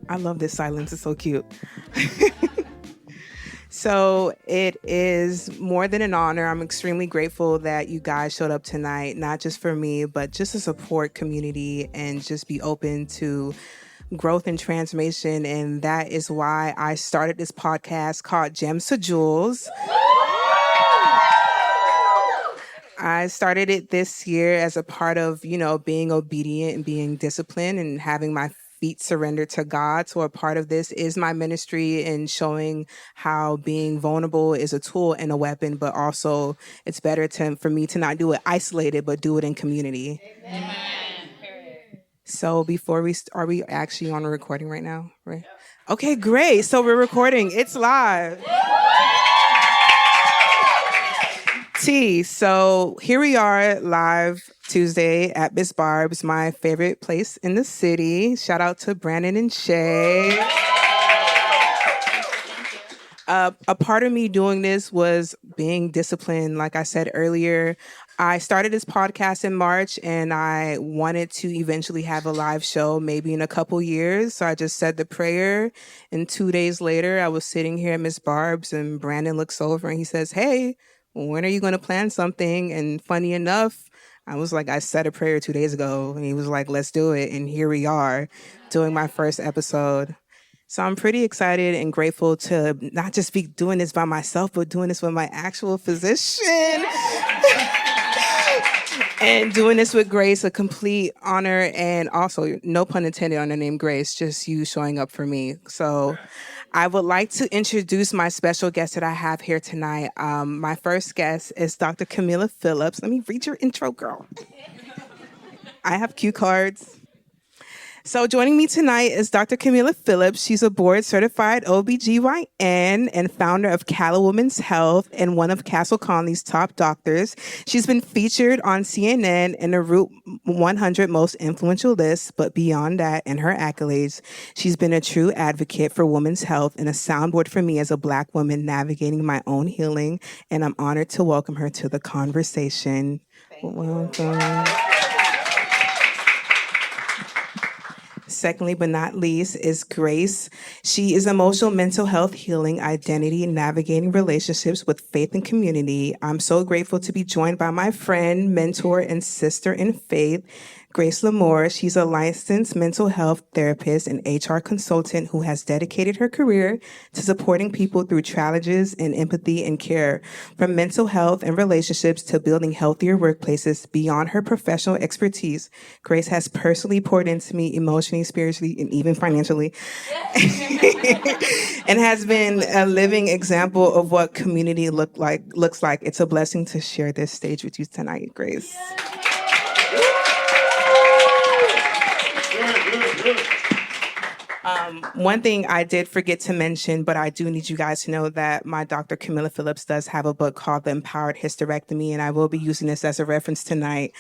I love this silence. It's so cute. So it is more than an honor. I'm extremely grateful that you guys showed up tonight, not just for me, but just to support community and just be open to growth and transformation. And that is why I started this podcast called Gems to Jewels. I started it this year as a part of, being obedient and being disciplined and having my feet surrendered to God. So a part of this is my ministry and showing how being vulnerable is a tool and a weapon, but also it's better for me to not do it isolated, but do it in community. Amen. So before are we actually on a recording right now? Right? Okay, great. So we're recording. It's live. So here we are live Tuesday at Miss Barb's, my favorite place in the city. Shout out to Brandon and Shay. A part of me doing this was being disciplined. Like I said earlier, I started this podcast in March and I wanted to eventually have a live show maybe in a couple years. So I just said the prayer and 2 days later I was sitting here at Miss Barb's and Brandon looks over and he says, "Hey, when are you going to plan something?" And funny enough, I was like, I said a prayer 2 days ago. And he was like, let's do it. And here we are doing my first episode. So I'm pretty excited and grateful to not just be doing this by myself, but doing this with my actual physician. And doing this with Grace, a complete honor. And also, no pun intended on the name Grace, just you showing up for me. So I would like to introduce my special guest that I have here tonight. My first guest is Dr. Kameelah Phillips. Let me read your intro, girl. I have cue cards. So joining me tonight is Dr. Kameelah Phillips. She's a board-certified OBGYN and founder of Karat Women's Health and one of Castle Conley's top doctors. She's been featured on CNN and the Root 100 most influential list, but beyond that and her accolades, she's been a true advocate for women's health and a soundboard for me as a Black woman navigating my own healing, and I'm honored to welcome her to the conversation. Welcome. Secondly, but not least, is Grace. She is emotional mental health healing, identity, navigating relationships with faith and community. I'm so grateful to be joined by my friend, mentor, and sister in faith, Grace Lamour. She's a licensed mental health therapist and HR consultant who has dedicated her career to supporting people through challenges and empathy and care. From mental health and relationships to building healthier workplaces, beyond her professional expertise, Grace has personally poured into me emotionally, spiritually, and even financially, and has been a living example of what community looks like. It's a blessing to share this stage with you tonight, Grace. One thing I did forget to mention, but I do need you guys to know that my Dr. Kameelah Phillips does have a book called The Empowered Hysterectomy, and I will be using this as a reference tonight.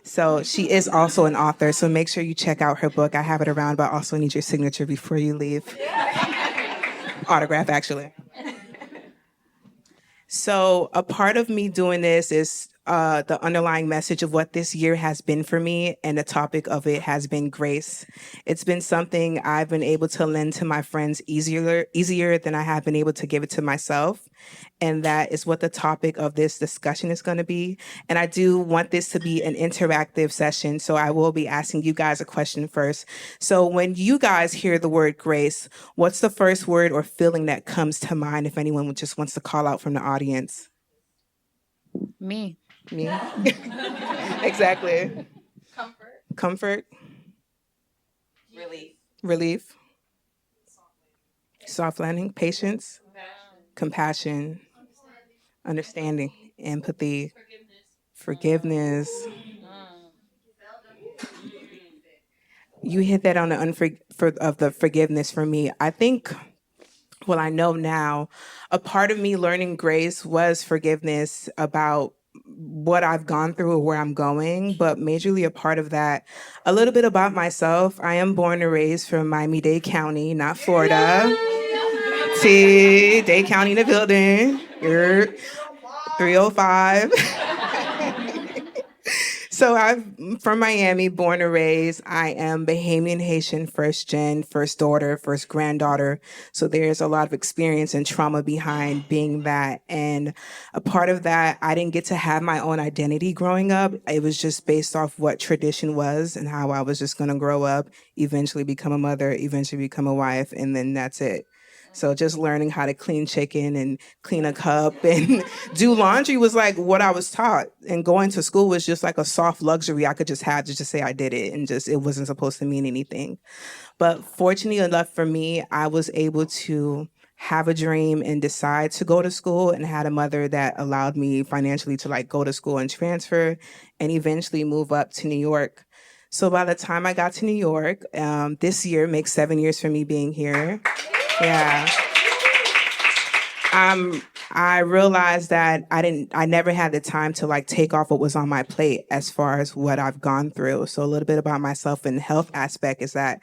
So she is also an author, so make sure you check out her book. I have it around, but I also need your signature before you leave. Autograph, actually. So a part of me doing this is the underlying message of what this year has been for me, and the topic of it has been grace. It's been something I've been able to lend to my friends easier than I have been able to give it to myself, and that is what the topic of this discussion is going to be. And I do want this to be an interactive session, so I will be asking you guys a question first. So when you guys hear the word grace, what's the first word or feeling that comes to mind if anyone just wants to call out from the audience? Me. Exactly. Comfort. Relief. Soft landing. Patience. Compassion. Understanding. Empathy. Forgiveness. You hit that on the forgiveness for me. I think, well, I know now, a part of me learning grace was forgiveness about what I've gone through or where I'm going, but majorly a part of that, a little bit about myself. I am born and raised from Miami-Dade County, not Florida. Dade County in the building. 305. So I'm from Miami, born and raised. I am Bahamian Haitian, first gen, first daughter, first granddaughter. So there's a lot of experience and trauma behind being that. And a part of that, I didn't get to have my own identity growing up. It was just based off what tradition was and how I was just going to grow up, eventually become a mother, eventually become a wife, and then that's it. So just learning how to clean chicken and clean a cup and do laundry was like what I was taught. And going to school was just like a soft luxury I could just have to just say I did it, and just it wasn't supposed to mean anything. But fortunately enough for me, I was able to have a dream and decide to go to school, and had a mother that allowed me financially to like go to school and transfer and eventually move up to New York. So by the time I got to New York, this year makes 7 years for me being here. Yeah. I realized that I never had the time to like take off what was on my plate as far as what I've gone through. So a little bit about myself and the health aspect is that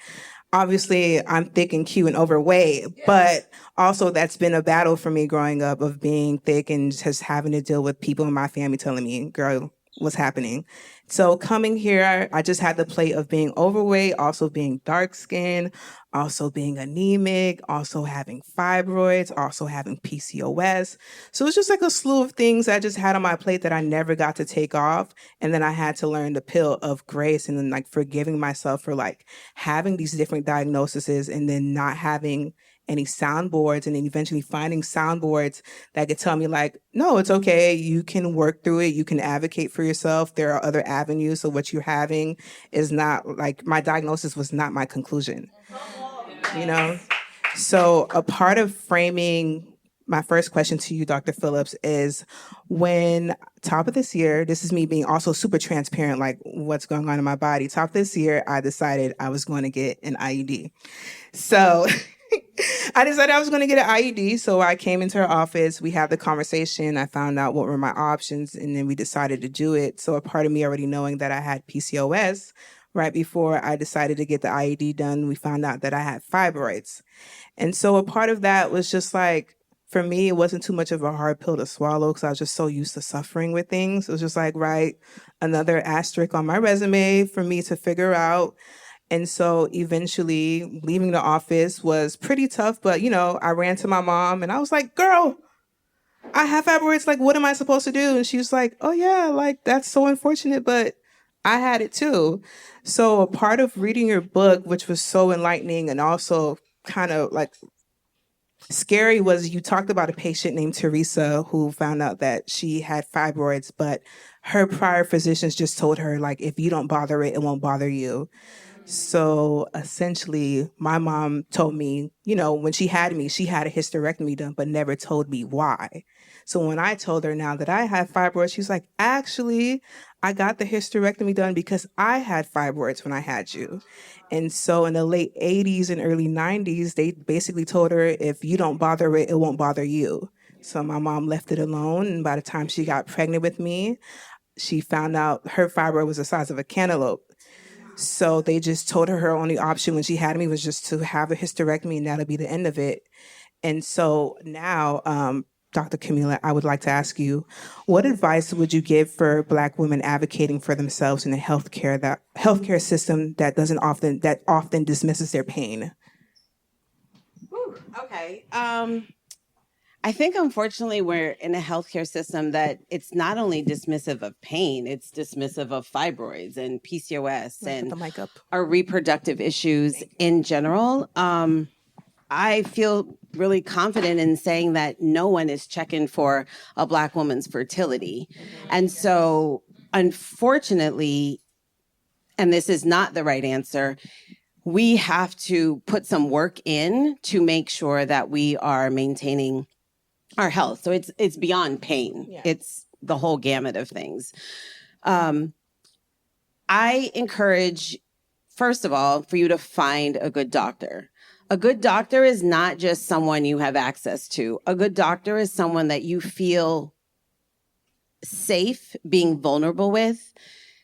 obviously I'm thick and cute and overweight, but also that's been a battle for me growing up of being thick and just having to deal with people in my family telling me, girl, what's happening? So coming here, I just had the plate of being overweight, also being dark skinned, also being anemic, also having fibroids, also having PCOS. So it's just like a slew of things I just had on my plate that I never got to take off. And then I had to learn the pill of grace and then like forgiving myself for like having these different diagnoses and then not having any soundboards, and then eventually finding soundboards that could tell me like, no, it's okay. You can work through it. You can advocate for yourself. There are other avenues. So what you're having is not like my diagnosis was not my conclusion, you know? So a part of framing my first question to you, Dr. Phillips, is when top of this year, this is me being also super transparent, like what's going on in my body. Top of this year, I decided I was going to get an IUD. So I decided I was going to get an IUD. So I came into her office. We had the conversation. I found out what were my options, and then we decided to do it. So a part of me already knowing that I had PCOS, right before I decided to get the IUD done, we found out that I had fibroids. And so a part of that was just like, for me, it wasn't too much of a hard pill to swallow because I was just so used to suffering with things. It was just like, right, another asterisk on my resume for me to figure out. And so eventually leaving the office was pretty tough, but you know, I ran to my mom and I was like, girl, I have fibroids, like, what am I supposed to do? And she was like, oh yeah, like, that's so unfortunate, but I had it too. So a part of reading your book, which was so enlightening and also kind of like scary, was you talked about a patient named Teresa who found out that she had fibroids, but her prior physicians just told her, like, if you don't bother it, it won't bother you. So essentially, my mom told me, you know, when she had me, she had a hysterectomy done, but never told me why. So when I told her now that I had fibroids, she's like, actually, I got the hysterectomy done because I had fibroids when I had you. And so in the late 80s and early 90s, they basically told her, if you don't bother it, it won't bother you. So my mom left it alone. And by the time she got pregnant with me, she found out her fibroid was the size of a cantaloupe. So they just told her only option when she had me was just to have a hysterectomy, and that'll be the end of it. And so now, Dr. Kameelah, I would like to ask you, what advice would you give for Black women advocating for themselves in a healthcare system that often dismisses their pain? Okay. I think, unfortunately, we're in a healthcare system that it's not only dismissive of pain, it's dismissive of fibroids and PCOS and our reproductive issues in general. I feel really confident in saying that no one is checking for a Black woman's fertility. And so, unfortunately, and this is not the right answer, we have to put some work in to make sure that we are maintaining our health. So it's beyond pain. Yeah. It's the whole gamut of things. I encourage, first of all, for you to find a good doctor. A good doctor is not just someone you have access to. A good doctor is someone that you feel safe being vulnerable with,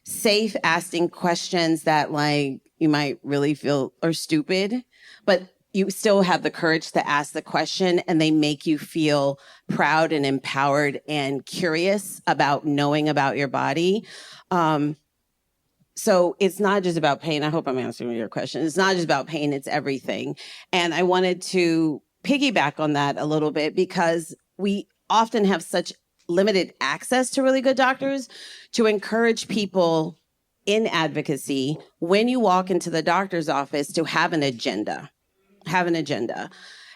safe asking questions that like you might really feel are stupid, but you still have the courage to ask the question, and they make you feel proud and empowered and curious about knowing about your body. So it's not just about pain. I hope I'm answering your question. It's not just about pain, it's everything. And I wanted to piggyback on that a little bit because we often have such limited access to really good doctors to encourage people in advocacy when you walk into the doctor's office to have an agenda. Have an agenda.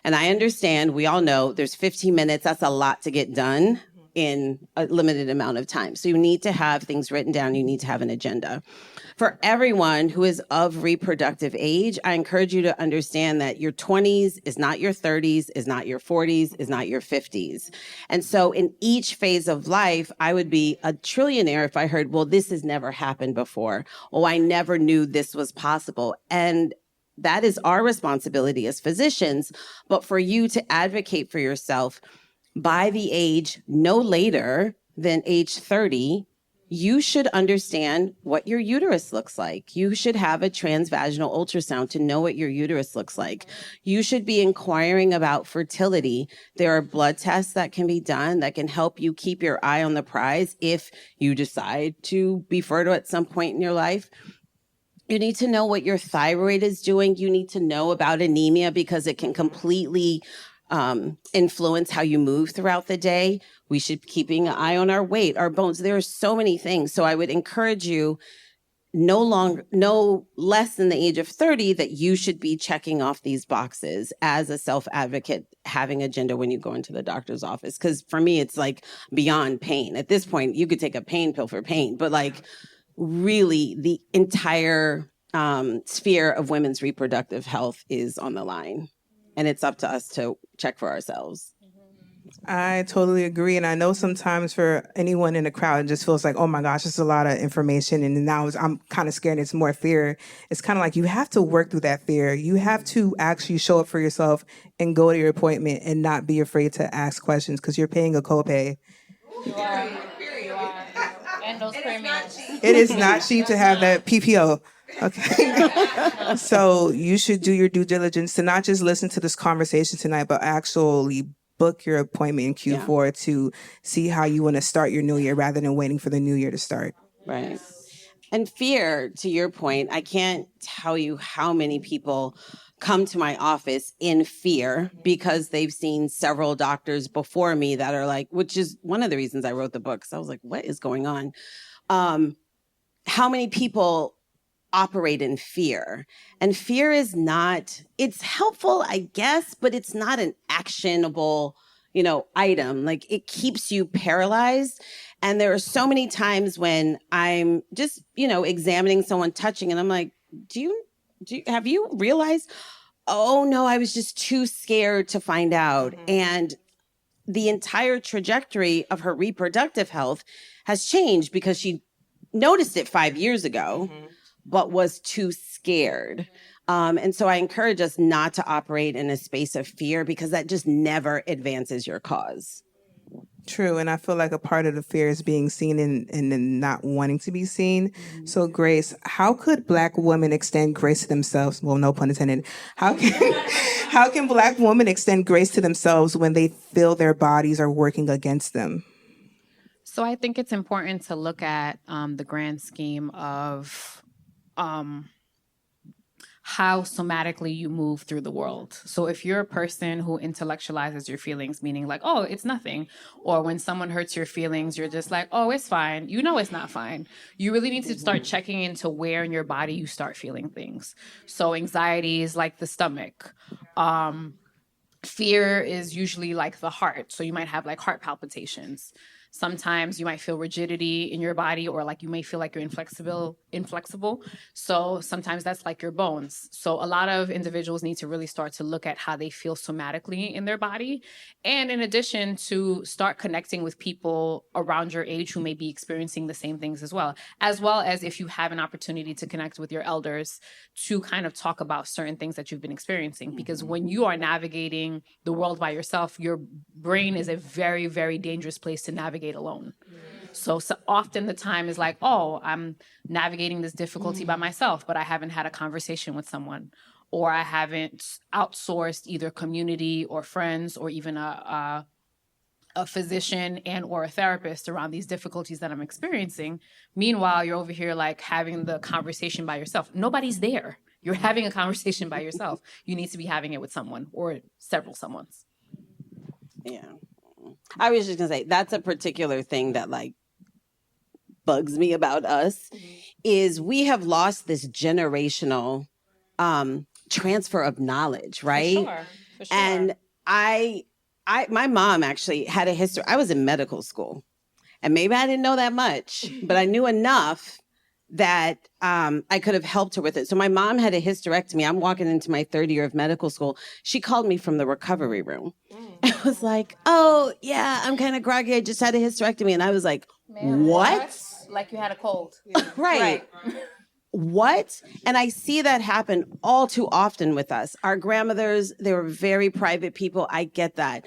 And I understand, we all know there's 15 minutes. That's a lot to get done in a limited amount of time. So you need to have things written down. You need to have an agenda. For everyone who is of reproductive age, I encourage you to understand that your 20s is not your 30s, is not your 40s, is not your 50s. And so in each phase of life, I would be a trillionaire if I heard, well, this has never happened before. Oh, I never knew this was possible. And that is our responsibility as physicians. But for you to advocate for yourself by the age no later than age 30, you should understand what your uterus looks like. You should have a transvaginal ultrasound to know what your uterus looks like. You should be inquiring about fertility. There are blood tests that can be done that can help you keep your eye on the prize if you decide to be fertile at some point in your life. You need to know what your thyroid is doing. You need to know about anemia because it can completely influence how you move throughout the day. We should be keeping an eye on our weight, our bones. There are so many things. So I would encourage you no less than the age of 30 that you should be checking off these boxes as a self-advocate, having agenda when you go into the doctor's office. Because for me, it's like beyond pain. At this point, you could take a pain pill for pain, but like really the entire sphere of women's reproductive health is on the line. And it's up to us to check for ourselves. I totally agree. And I know sometimes for anyone in the crowd, it just feels like, oh my gosh, it's a lot of information. And now I'm kind of scared. It's more fear. It's kind of like you have to work through that fear. You have to actually show up for yourself and go to your appointment and not be afraid to ask questions because you're paying a copay. You are. And those premiums. It is not cheap to have that PPO. Okay. So you should do your due diligence to not just listen to this conversation tonight, but actually book your appointment in Q4 to see how you want to start your new year rather than waiting for the new year to start. Right. And fear, to your point, I can't tell you how many people come to my office in fear because they've seen several doctors before me that are like, which is one of the reasons I wrote the book. So I was like, what is going on? How many people operate in fear? And fear is not, it's helpful, I guess, but it's not an actionable, item. Like it keeps you paralyzed. And there are so many times when I'm just, examining someone touching and I'm like, have you realized? Oh no, I was just too scared to find out. Mm-hmm. And the entire trajectory of her reproductive health has changed because she noticed it 5 years ago, mm-hmm. but was too scared. And so I encourage us not to operate in a space of fear because that just never advances your cause. True. And I feel like a part of the fear is being seen and not wanting to be seen. Mm-hmm. So Grace, how could Black women extend grace to themselves? Well, no pun intended. How can Black women extend grace to themselves when they feel their bodies are working against them? So I think it's important to look at the grand scheme of how somatically you move through the world. So if you're a person who intellectualizes your feelings, meaning like, oh, it's nothing, or when someone hurts your feelings, you're just like, oh, it's fine. You know it's not fine. You really need to start checking into where in your body you start feeling things. So anxiety is like the stomach. Fear is usually like the heart. So you might have like heart palpitations. Sometimes you might feel rigidity in your body, or like you may feel like you're inflexible. So sometimes that's like your bones. So a lot of individuals need to really start to look at how they feel somatically in their body. And in addition, to start connecting with people around your age who may be experiencing the same things as well as if you have an opportunity to connect with your elders to kind of talk about certain things that you've been experiencing. Because when you are navigating the world by yourself, your brain is a very, very dangerous place to navigate alone. So often the time is like, oh, I'm navigating this difficulty by myself, but I haven't had a conversation with someone, or I haven't outsourced either community or friends or even a a physician and or a therapist around these difficulties that I'm experiencing. Meanwhile, you're over here like having the conversation by yourself. Nobody's there. You're having a conversation by yourself. You need to be having it with someone or several someones. Yeah. I was just going to say, that's a particular thing that like bugs me about us is we have lost this generational transfer of knowledge, right? For sure. And my mom actually had a history. I was in medical school and maybe I didn't know that much, but I knew enough that I could have helped her with it. So my mom had a hysterectomy. I'm walking into my third year of medical school. She called me from the recovery room. I was like, oh, yeah, I'm kind of groggy. I just had a hysterectomy. And I was like, what? Like you had a cold. Right. What? And I see that happen all too often with us. Our grandmothers, they were very private people. I get that.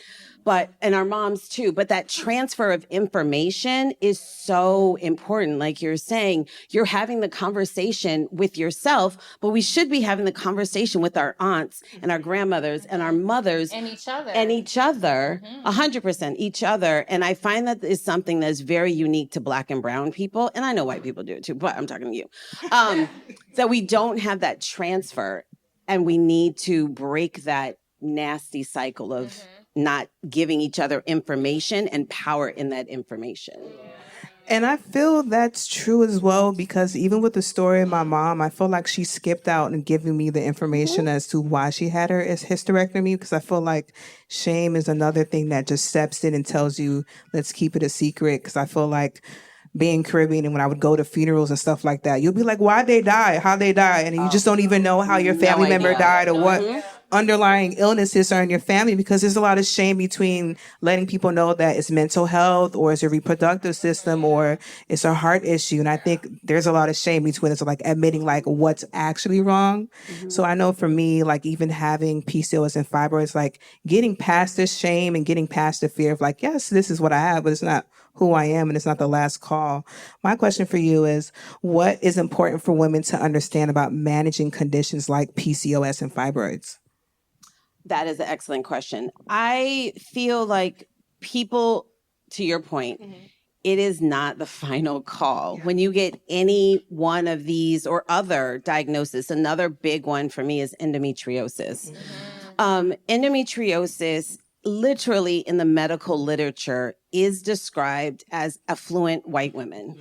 And our moms too. But that transfer of information is so important. Like you're saying, you're having the conversation with yourself, but we should be having the conversation with our aunts and our grandmothers and our mothers. And each other. 100% each other. And I find that is something that's very unique to Black and brown people. And I know white people do it too, but I'm talking to you. That we don't have that transfer and we need to break that nasty cycle of not giving each other information and power in that information. And I feel that's true as well, because even with the story of my mom, I feel like she skipped out and giving me the information as to why she had her hysterectomy, because I feel like shame is another thing that just steps in and tells you, let's keep it a secret. Because I feel like being Caribbean, and when I would go to funerals and stuff like that, you'll be like, why'd they die? How'd they die? And you just don't even know how your family member died or what underlying illnesses are in your family, because there's a lot of shame between letting people know that it's mental health or it's a reproductive system or it's a heart issue. And I think there's a lot of shame between us, like admitting like what's actually wrong. So I know for me, like even having PCOS and fibroids, like getting past this shame and getting past the fear of like, yes, this is what I have, but it's not who I am and it's not the last call. My question for you is, what is important for women to understand about managing conditions like PCOS and fibroids? That is an excellent question. I feel like people, to your point, it is not the final call. When you get any one of these or other diagnosis, another big one for me is endometriosis. Endometriosis, literally in the medical literature, is described as affluent white women.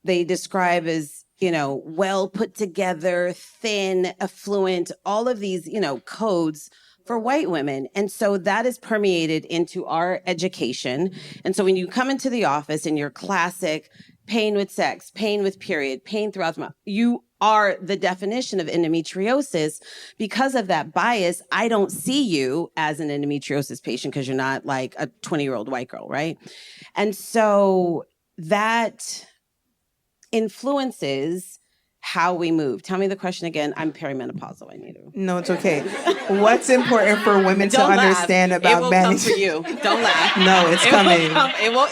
They describe as, well put together, thin, affluent, all of these, codes for white women. And so that is permeated into our education. And so when you come into the office and you're classic pain with sex, pain with period, pain throughout the month, you are the definition of endometriosis. Because of that bias, I don't see you as an endometriosis patient because you're not like a 20-year-old white girl, right? And so that influences how we move. Tell me the question again. I'm perimenopausal. I need to. No, it's okay. What's important for women to understand about managing? It will come for you. Don't laugh. No, it's coming.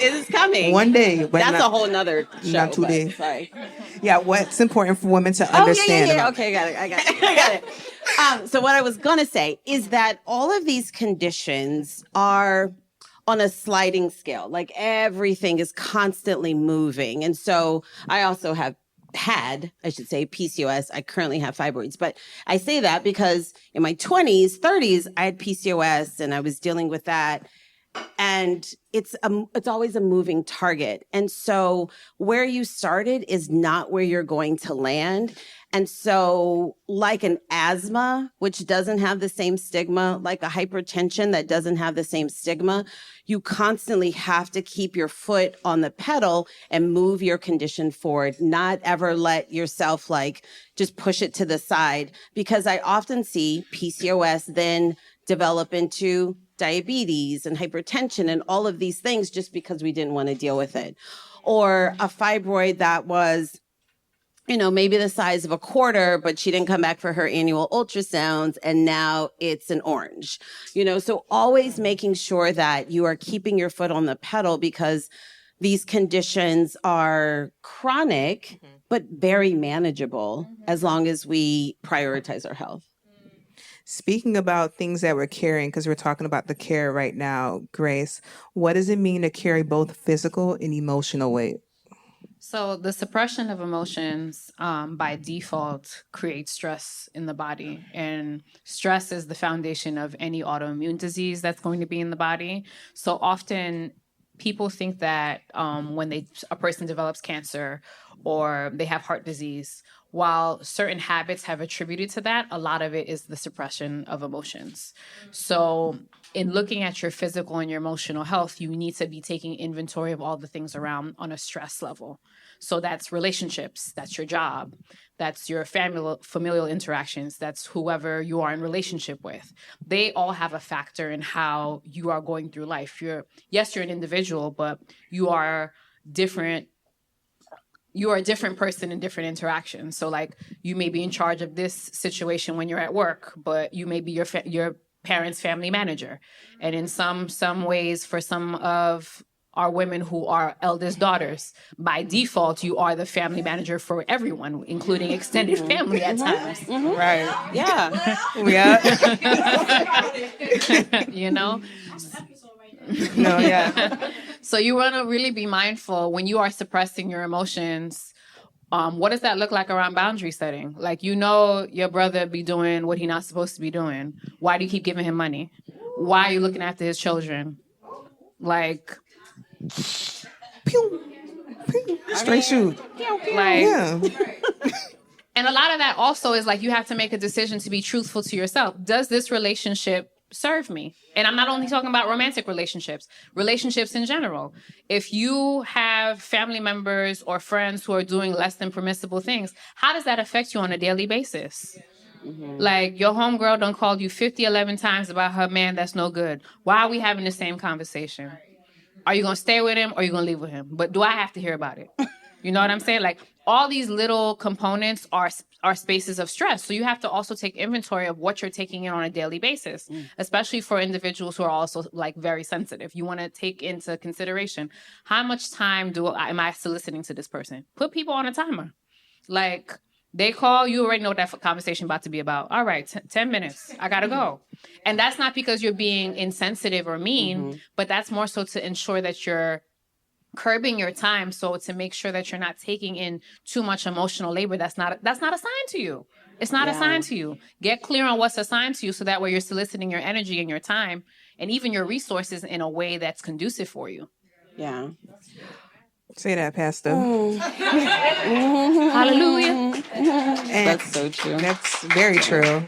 It is coming. One day. But that's a whole nother show. Not today. Sorry. Yeah, what's important for women to understand? Yeah. Okay, I got it. So what I was going to say is that all of these conditions are on a sliding scale. Like everything is constantly moving. And so I also had PCOS. I currently have fibroids, but I say that because in my 20s, 30s, I had PCOS and I was dealing with that. And it's always a moving target. And so where you started is not where you're going to land. And so like an asthma, which doesn't have the same stigma, like a hypertension that doesn't have the same stigma, you constantly have to keep your foot on the pedal and move your condition forward, not ever let yourself like just push it to the side. Because I often see PCOS then develop into diabetes and hypertension and all of these things just because we didn't want to deal with it. Or a fibroid that was, maybe the size of a quarter, but she didn't come back for her annual ultrasounds and now it's an orange. So always making sure that you are keeping your foot on the pedal, because these conditions are chronic, but very manageable as long as we prioritize our health. Speaking about things that we're carrying, because we're talking about the care right now, Grace, what does it mean to carry both physical and emotional weight? So the suppression of emotions by default creates stress in the body. And stress is the foundation of any autoimmune disease that's going to be in the body. So often people think that when a person develops cancer or they have heart disease, while certain habits have attributed to that, a lot of it is the suppression of emotions. So in looking at your physical and your emotional health, you need to be taking inventory of all the things around on a stress level. So that's relationships, that's your job, that's your familial interactions, that's whoever you are in relationship with. They all have a factor in how you are going through life. You're an individual, but you are different. You are a different person in different interactions. So like you may be in charge of this situation when you're at work, but you may be your parents' family manager. And in some ways, for some of our women who are eldest daughters, by default, you are the family manager for everyone, including extended family at times. Right. Yeah. Yeah. You know? No, yeah. So you want to really be mindful when you are suppressing your emotions. What does that look like around boundary setting? Like, your brother be doing what he's not supposed to be doing. Why do you keep giving him money? Why are you looking after his children? Like, pew, pew, straight shoot. Like, yeah. And a lot of that also is like you have to make a decision to be truthful to yourself. Does this relationship serve me? And I'm not only talking about romantic relationships in general. If you have family members or friends who are doing less than permissible things, how does that affect you on a daily basis? Mm-hmm. Like your homegirl done called you 11 times about her man that's no good. Why are we having the same conversation? Are you going to stay with him or are you going to leave with him? But do I have to hear about it? You know what I'm saying? Like all these little components are spaces of stress. So you have to also take inventory of what you're taking in on a daily basis, especially for individuals who are also like very sensitive. You want to take into consideration how much time am I soliciting to this person? Put people on a timer. Like they call, you already know what that conversation about to be about. All right, 10 minutes. I got to go. And that's not because you're being insensitive or mean, but that's more so to ensure that you're curbing your time, so to make sure that you're not taking in too much emotional labor that's not assigned to you. It's not assigned to you. Get clear on what's assigned to you so that way you're soliciting your energy and your time and even your resources in a way that's conducive for you. Yeah. Say that, Pastor. Hallelujah. That's so true. That's very true.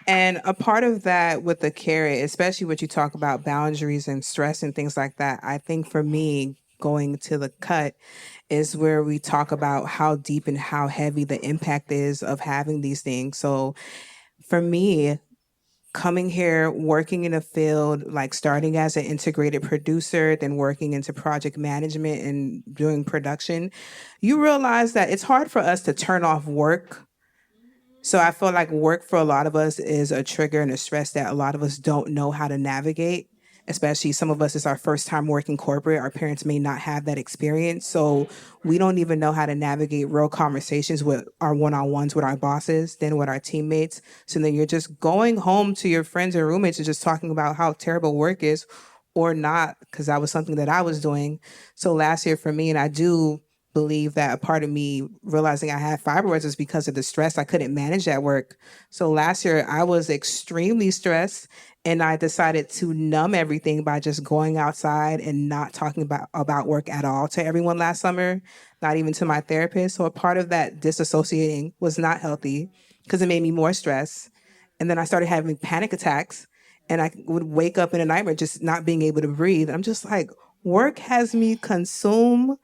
And a part of that with the Carat, especially what you talk about boundaries and stress and things like that, I think for me, going to the cut is where we talk about how deep and how heavy the impact is of having these things. So for me, coming here, working in a field, like starting as an integrated producer, then working into project management and doing production, you realize that it's hard for us to turn off work. So I feel like work for a lot of us is a trigger and a stress that a lot of us don't know how to navigate. Especially some of us, it's our first time working corporate. Our parents may not have that experience. So we don't even know how to navigate real conversations with our one-on-ones with our bosses, then with our teammates. So then you're just going home to your friends and roommates and just talking about how terrible work is or not, because that was something that I was doing. So last year for me, and I do believe that a part of me realizing I had fibroids was because of the stress. I couldn't manage that work. So last year I was extremely stressed. And I decided to numb everything by just going outside and not talking about work at all to everyone last summer, not even to my therapist. So a part of that disassociating was not healthy because it made me more stressed. And then I started having panic attacks and I would wake up in a nightmare just not being able to breathe. I'm just like, work has me consumed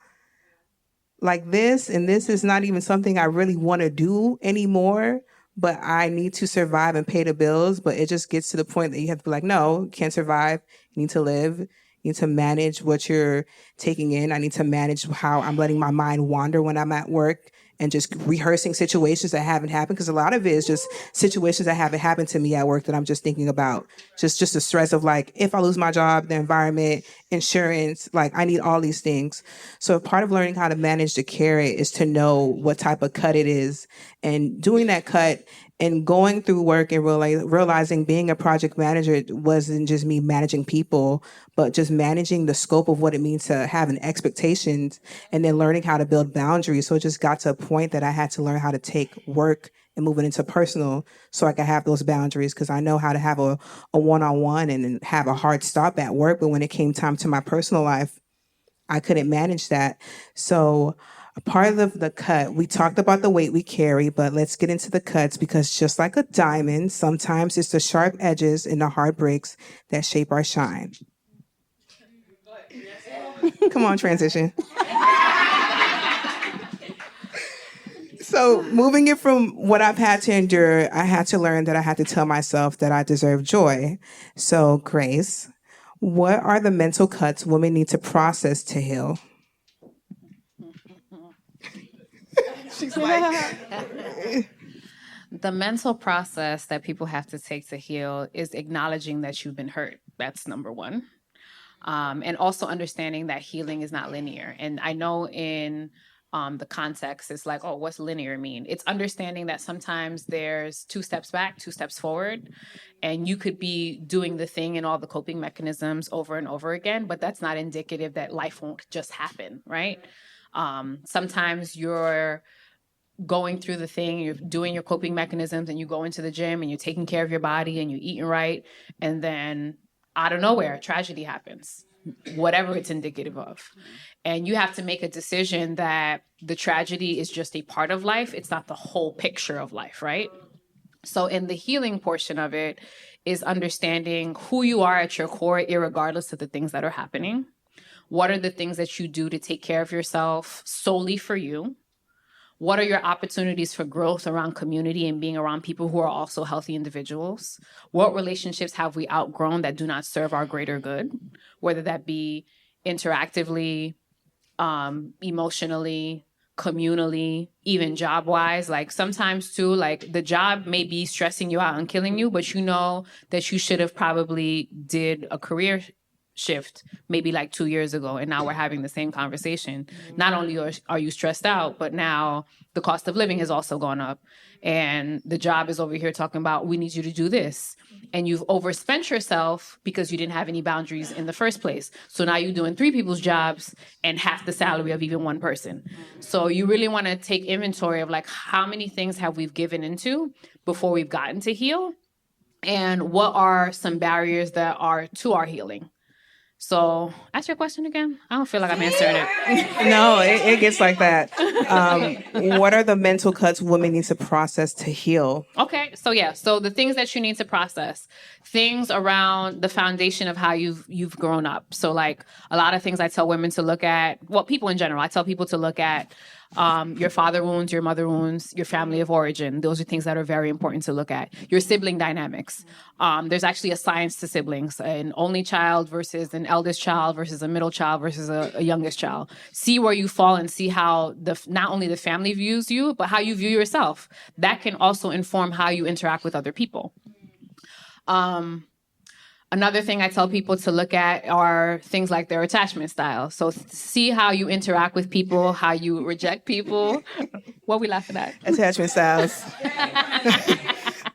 like this, and this is not even something I really want to do anymore. But I need to survive and pay the bills. But it just gets to the point that you have to be like, no, you can't survive. You need to live. You need to manage what you're taking in. I need to manage how I'm letting my mind wander when I'm at work and just rehearsing situations that haven't happened. Because a lot of it is just situations that haven't happened to me at work that I'm just thinking about. Just the stress of like, if I lose my job, the environment, insurance, like I need all these things. So part of learning how to manage the Carat is to know what type of cut it is. And doing that cut And going through work and realizing being a project manager wasn't just me managing people, but just managing the scope of what it means to have an expectations and then learning how to build boundaries. So it just got to a point that I had to learn how to take work and move it into personal so I could have those boundaries, because I know how to have a one-on-one and have a hard stop at work. But when it came time to my personal life, I couldn't manage that. So a part of the cut, we talked about the weight we carry, but let's get into the cuts, because just like a diamond, sometimes it's the sharp edges and the hard breaks that shape our shine. Come on, transition. So moving it from what I've had to endure, I had to learn that I had to tell myself that I deserve joy. So Grace, what are the mental cuts women need to process to heal? She's like... The mental process that people have to take to heal is acknowledging that you've been hurt. That's number one. And also understanding that healing is not linear. And I know in the context, it's like, oh, what's linear mean? It's understanding that sometimes there's 2 steps back, 2 steps forward, and you could be doing the thing and all the coping mechanisms over and over again, but that's not indicative that life won't just happen, right? Sometimes you're going through the thing, you're doing your coping mechanisms, and you go into the gym and you're taking care of your body and you're eating right, and then out of nowhere, tragedy happens, whatever it's indicative of. And you have to make a decision that the tragedy is just a part of life. It's not the whole picture of life, right? So in the healing portion of it is understanding who you are at your core, irregardless of the things that are happening. What are the things that you do to take care of yourself solely for you? What are your opportunities for growth around community and being around people who are also healthy individuals? What relationships have we outgrown that do not serve our greater good? Whether that be interactively, emotionally, communally, even job-wise. Like sometimes too, like the job may be stressing you out and killing you, but you know that you should have probably did a career shift maybe like 2 years ago, and now we're having the same conversation. Not only are you stressed out, but now the cost of living has also gone up, and the job is over here talking about, we need you to do this, and you've overspent yourself because you didn't have any boundaries in the first place. So now you're doing 3 people's jobs and half the salary of even one person. So you really want to take inventory of like, how many things have we given into before we've gotten to heal, and what are some barriers that are to our healing. So, ask your question again. I don't feel like I'm answering it. No, it gets like that. What are the mental cuts women need to process to heal? Okay, so yeah, so the things that you need to process, things around the foundation of how you've grown up. So like a lot of things I tell women to look at, well, people in general, I tell people to look at your father wounds, your mother wounds, your family of origin. Those are things that are very important to look at. Your sibling dynamics. There's actually a science to siblings, an only child versus an eldest child versus a middle child versus a youngest child. See where you fall and see how not only the family views you, but how you view yourself. That can also inform how you interact with other people. Another thing I tell people to look at are things like their attachment style. So see how you interact with people, how you reject people. What are we laughing at? Attachment styles.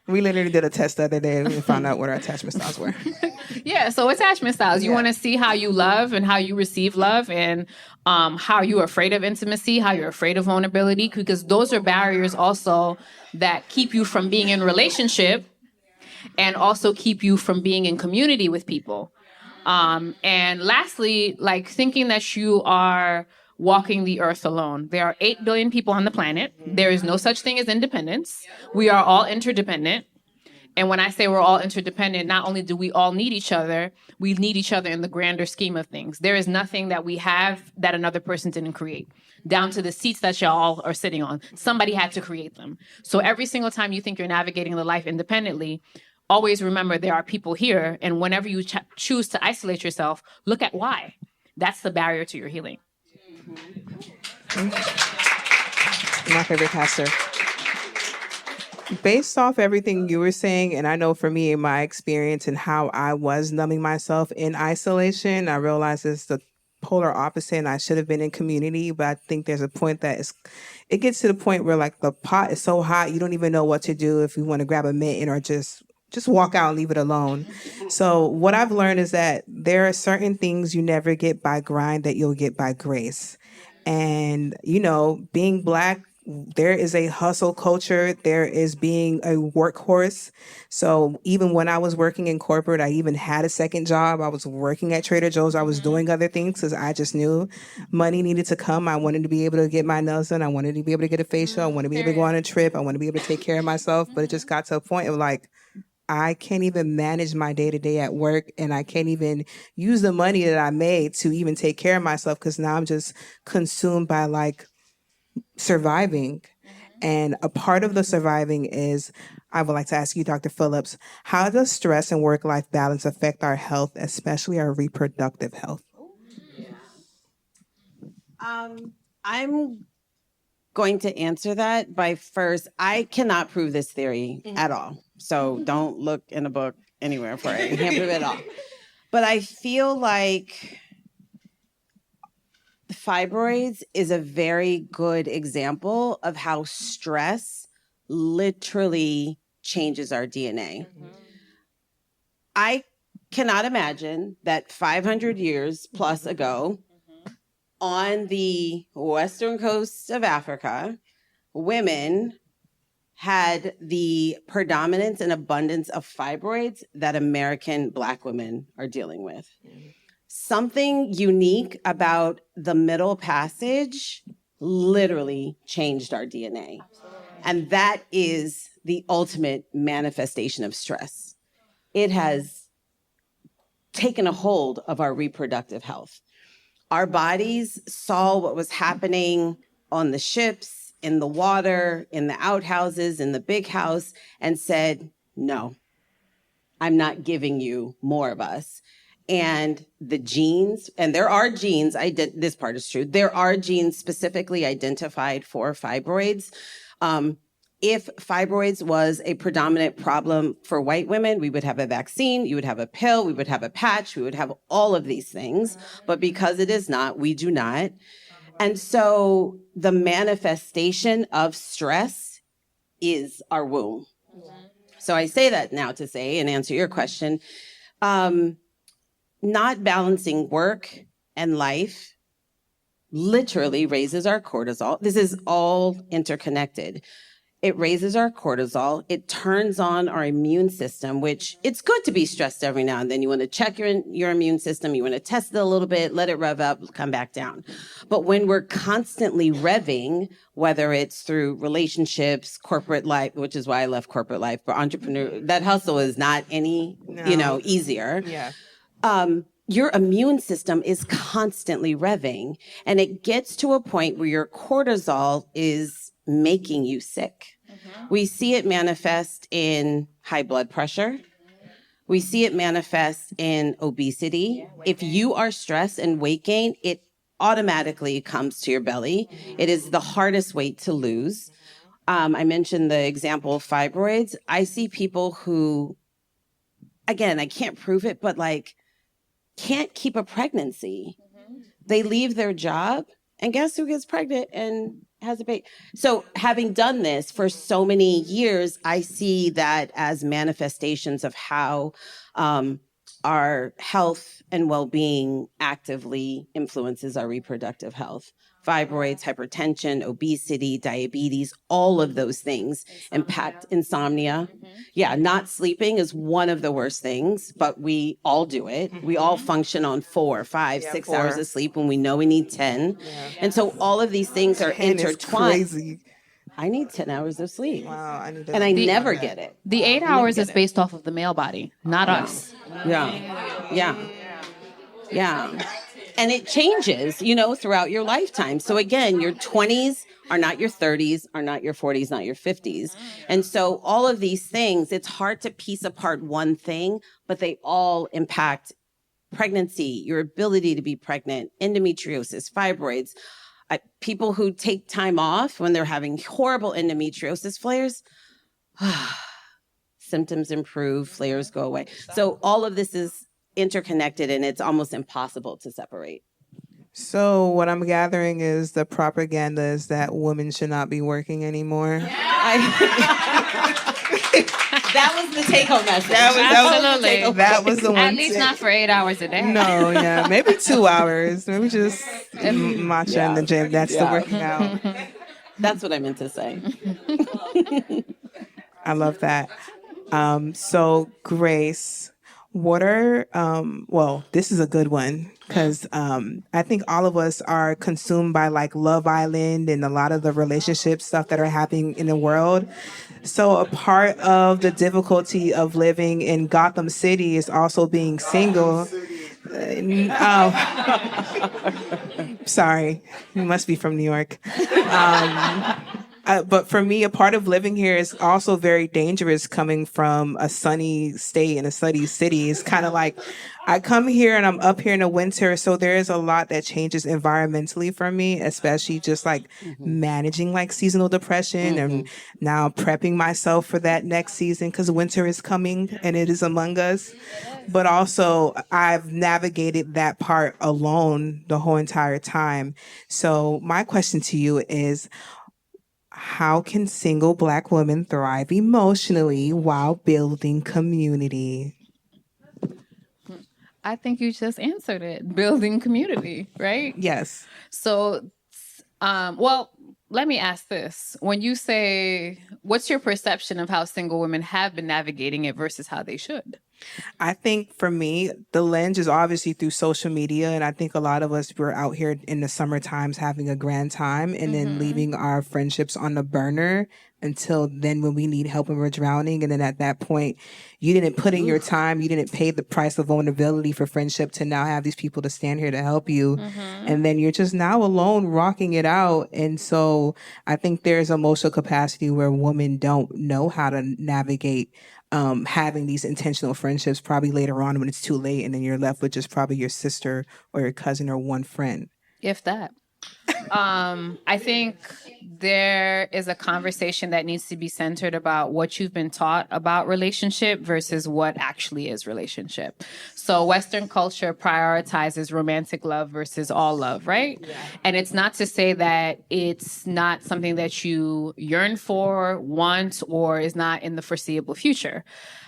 We literally did a test the other day and we found out what our attachment styles were. Yeah, so attachment styles. You want to see how you love and how you receive love, and how you're afraid of intimacy, how you're afraid of vulnerability, because those are barriers also that keep you from being in relationship and also keep you from being in community with people. And lastly, like thinking that you are walking the earth alone. There are 8 billion people on the planet. There is no such thing as independence. We are all interdependent. And when I say we're all interdependent, not only do we all need each other, we need each other in the grander scheme of things. There is nothing that we have that another person didn't create. Down to the seats that y'all are sitting on. Somebody had to create them. So every single time you think you're navigating the life independently, always remember there are people here. And whenever you choose to isolate yourself, look at why. That's the barrier to your healing. My favorite pastor. Based off everything you were saying, and I know for me, in my experience and how I was numbing myself in isolation, I realized it's the polar opposite, and I should have been in community, but I think there's a point that it gets to the point where like the pot is so hot, you don't even know what to do, if you want to grab a mitten or just walk out and leave it alone. So what I've learned is that there are certain things you never get by grind that you'll get by grace. And, being Black, there is a hustle culture. There is being a workhorse. So even when I was working in corporate, I even had a second job. I was working at Trader Joe's. I was doing other things because I just knew money needed to come. I wanted to be able to get my nails done. I wanted to be able to get a facial. I wanted to be able to go on a trip. I wanted to be able to take care of myself. But it just got to a point of like, I can't even manage my day-to-day at work, and I can't even use the money that I made to even take care of myself because now I'm just consumed by like surviving. And a part of the surviving is, I would like to ask you, Dr. Phillips, how does stress and work-life balance affect our health, especially our reproductive health? I'm going to answer that by first, I cannot prove this theory at all. So don't look in a book anywhere for it. I can't prove it at all. But I feel like fibroids is a very good example of how stress literally changes our DNA. I cannot imagine that 500 years plus ago, on the western coast of Africa, women had the predominance and abundance of fibroids that American Black women are dealing with. Something unique about the Middle Passage literally changed our DNA. And that is the ultimate manifestation of stress. It has taken a hold of our reproductive health. Our bodies saw what was happening on the ships, in the water, in the outhouses, in the big house, and said, no, I'm not giving you more of us. And the genes, and there are genes, this part is true, there are genes specifically identified for fibroids. If fibroids was a predominant problem for white women, we would have a vaccine, you would have a pill, we would have a patch, we would have all of these things. But because it is not, we do not. And so the manifestation of stress is our womb. So I say that now to say, and answer your question, not balancing work and life literally raises our cortisol. This is all interconnected. It raises our cortisol. It turns on our immune system, which it's good to be stressed every now and then. You want to check your immune system. You want to test it a little bit, let it rev up, come back down. But when we're constantly revving, whether it's through relationships, corporate life, which is why I left corporate life, but entrepreneur, that hustle is not any, easier. Yeah. Your immune system is constantly revving, and it gets to a point where your cortisol is making you sick. We see it manifest in high blood pressure. We see it manifest in obesity. If you are stressed and weight gain, it automatically comes to your belly. It is the hardest weight to lose. I mentioned the example of fibroids. I see people who, again, I can't prove it, but like can't keep a pregnancy. They leave their job, and guess who gets pregnant and has a baby? So having done this for so many years, I see that as manifestations of how our health and well-being actively influences our reproductive health. Fibroids, hypertension, obesity, diabetes, all of those things impact insomnia. Yeah, not sleeping is one of the worst things, but we all do it. We all function on 4, 5, 6 hours of sleep when we know we need 10. And so all of these things are intertwined. Crazy. I need 10 hours of sleep. Wow, I need to. And I never get it. The 8 hours is based off of the male body, not us. Yeah. And it changes, throughout your lifetime. So again, your 20s are not your 30s, are not your 40s, not your 50s. And so all of these things, it's hard to piece apart one thing, but they all impact pregnancy, your ability to be pregnant, endometriosis, fibroids. People who take time off when they're having horrible endometriosis flares, symptoms improve, flares go away. So all of this is interconnected, and it's almost impossible to separate. So what I'm gathering is the propaganda is that women should not be working anymore. That was the take-home message. Absolutely. That was the one. At least not for 8 hours a day. No, yeah, maybe 2 hours. Maybe just matcha in the gym. That's the working out. That's what I meant to say. I love that. So Grace, what are well, this is a good one because I think all of us are consumed by like Love Island and a lot of the relationship stuff that are happening in the world. So a part of the difficulty of living in Gotham City is also being single. Sorry, you must be from New York. But for me, a part of living here is also very dangerous coming from a sunny state and a sunny city. It's kind of like I come here and I'm up here in the winter. So there is a lot that changes environmentally for me, especially just like managing like seasonal depression and now prepping myself for that next season because winter is coming and it is among us. But also I've navigated that part alone the whole entire time. So my question to you is, how can single Black women thrive emotionally while building community? I think you just answered it. Building community, right? Yes. So, well, let me ask this. When you say, what's your perception of how single women have been navigating it versus how they should? I think for me, the lens is obviously through social media. And I think a lot of us were out here in the summer times having a grand time and then leaving our friendships on the burner until then when we need help and we're drowning. And then at that point, you didn't put in your time. You didn't pay the price of vulnerability for friendship to now have these people to stand here to help you. And then you're just now alone rocking it out. And so I think there's emotional capacity where women don't know how to navigate having these intentional friendships probably later on when it's too late and then you're left with just probably your sister or your cousin or one friend. If that. I think there is a conversation that needs to be centered about what you've been taught about relationship versus what actually is relationship. So Western culture prioritizes romantic love versus all love, right? Yeah. And it's not to say that it's not something that you yearn for, want, or is not in the foreseeable future.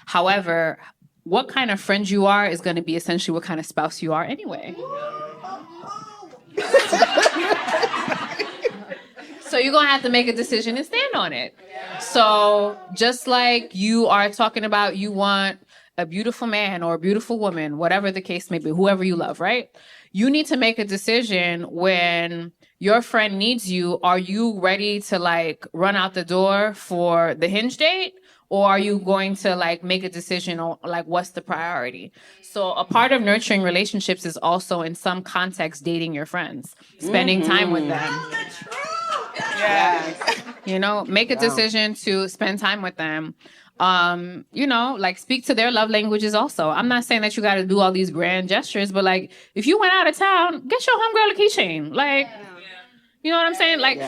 However, what kind of friend you are is going to be essentially what kind of spouse you are anyway. So you're going to have to make a decision and stand on it. So just like you are talking about you want a beautiful man or a beautiful woman, whatever the case may be, whoever you love, right? You need to make a decision when your friend needs you. Are you ready to like run out the door for the hinge date? Or are you going to like make a decision on like what's the priority? So a part of nurturing relationships is also in some context dating your friends, spending time with them. Yeah. You know, make a decision to spend time with them. You know, like speak to their love languages also. I'm not saying that you got to do all these grand gestures, but like if you went out of town, get your homegirl a keychain. Like, you know what I'm saying? Like,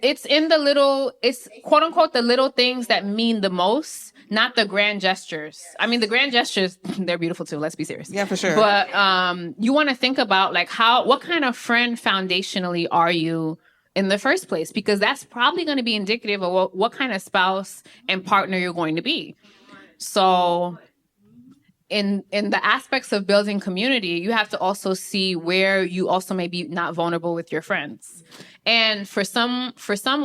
it's in the little, it's quote unquote the little things that mean the most, not the grand gestures. I mean, the grand gestures, they're beautiful too. Let's be serious. Yeah, for sure. But you want to think about like what kind of friend foundationally are you in the first place? Because that's probably going to be indicative of what kind of spouse and partner you're going to be. So in the aspects of building community, you have to also see where you also may be not vulnerable with your friends. And for some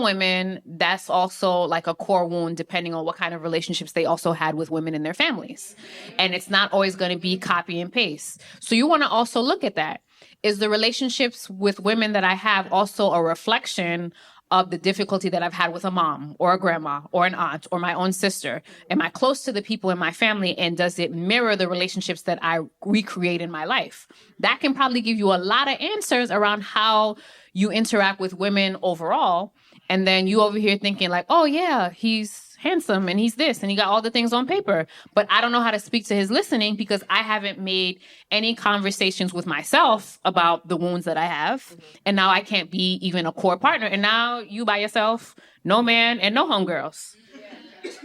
women, that's also like a core wound, depending on what kind of relationships they also had with women in their families. And it's not always going to be copy and paste. So you want to also look at that. Is the relationships with women that I have also a reflection of the difficulty that I've had with a mom or a grandma or an aunt or my own sister? Am I close to the people in my family, and does it mirror the relationships that I recreate in my life? That can probably give you a lot of answers around how you interact with women overall. And then you over here thinking like, oh yeah, he's handsome and he's this and he got all the things on paper, but I don't know how to speak to his listening because I haven't made any conversations with myself about the wounds that I have. And now I can't be even a core partner. And now you by yourself, no man and no homegirls.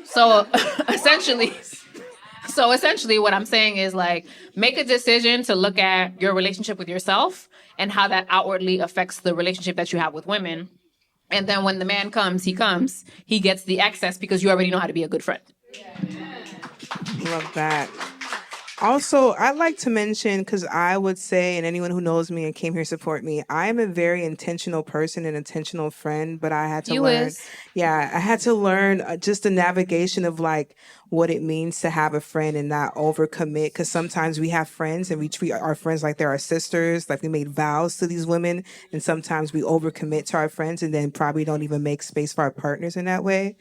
So essentially So essentially what I'm saying is like, make a decision to look at your relationship with yourself and how that outwardly affects the relationship that you have with women. And then when the man comes, he gets the access because you already know how to be a good friend. Love that. Also, I'd like to mention, because I would say, and anyone who knows me and came here to support me, I am a very intentional person, an intentional friend, but I had to learn. Yeah, I had to learn just the navigation of like what it means to have a friend and not overcommit. Because sometimes we have friends and we treat our friends like they're our sisters, like we made vows to these women. And sometimes we overcommit to our friends and then probably don't even make space for our partners in that way.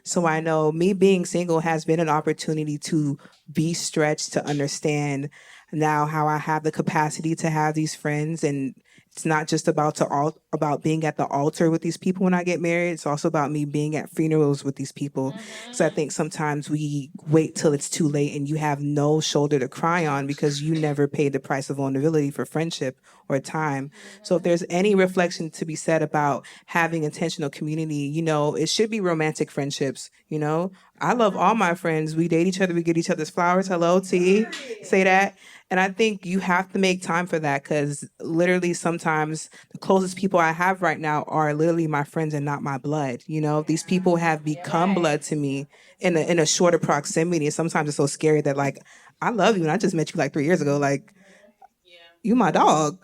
So I know me being single has been an opportunity to be stretched, to understand now how I have the capacity to have these friends. And it's not just about being at the altar with these people when I get married. It's also about me being at funerals with these people. So I think sometimes we wait till it's too late and you have no shoulder to cry on because you never paid the price of vulnerability for friendship or time. So if there's any reflection to be said about having intentional community, it should be romantic friendships. I love all my friends. We date each other. We get each other's flowers. Hello, T. Say that. And I think you have to make time for that because literally sometimes the closest people I have right now are literally my friends and not my blood. These people have become blood to me in a shorter proximity. And sometimes it's so scary that like, I love you and I just met you like 3 years ago. Like, you my dog.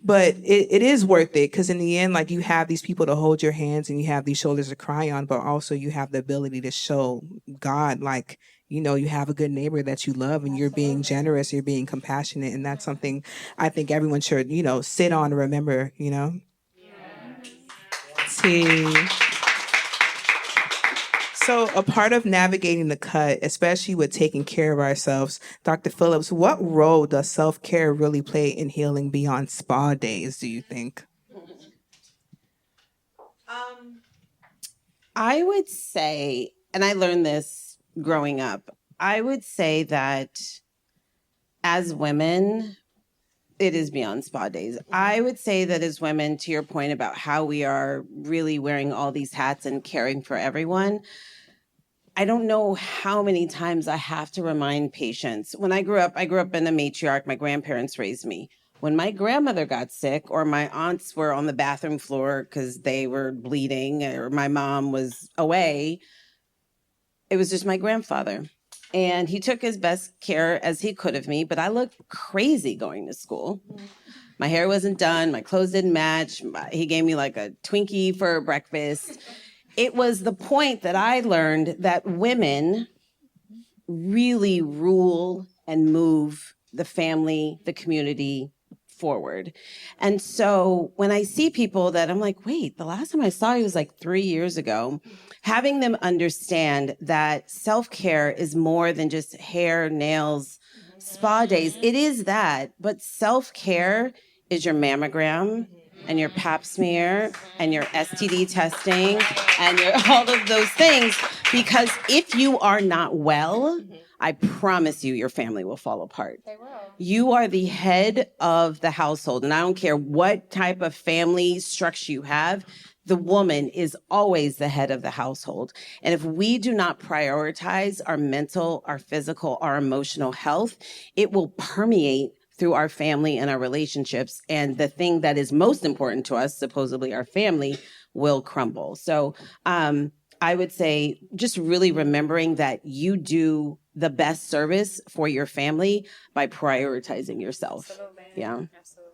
But it is worth it because in the end, like you have these people to hold your hands and you have these shoulders to cry on, but also you have the ability to show God, like, you have a good neighbor that you love and you're being generous, you're being compassionate. And that's something I think everyone should, sit on and remember, T. So a part of navigating the cut, especially with taking care of ourselves, Dr. Phillips, what role does self-care really play in healing beyond spa days, do you think? I would say, and I learned this growing up, I would say that as women, it is beyond spa days. I would say that as women, to your point about how we are really wearing all these hats and caring for everyone, I don't know how many times I have to remind patients. When I grew up in a matriarch. My grandparents raised me. When my grandmother got sick or my aunts were on the bathroom floor because they were bleeding or my mom was away, it was just my grandfather. And he took his best care as he could of me, but I looked crazy going to school. My hair wasn't done. My clothes didn't match. He gave me like a Twinkie for breakfast. It was the point that I learned that women really rule and move the family, the community forward. And so when I see people that I'm like, wait, the last time I saw you was like 3 years ago, having them understand that self-care is more than just hair, nails, spa days. It is that, but self-care is your mammogram and your pap smear and your STD testing and all of those things. Because if you are not well, I promise you, your family will fall apart. They will. You are the head of the household. And I don't care what type of family structure you have, the woman is always the head of the household. And if we do not prioritize our mental, our physical, our emotional health, it will permeate through our family and our relationships. And the thing that is most important to us, supposedly our family, will crumble. So I would say just really remembering that you do the best service for your family by prioritizing yourself. Absolutely. Yeah. Absolutely.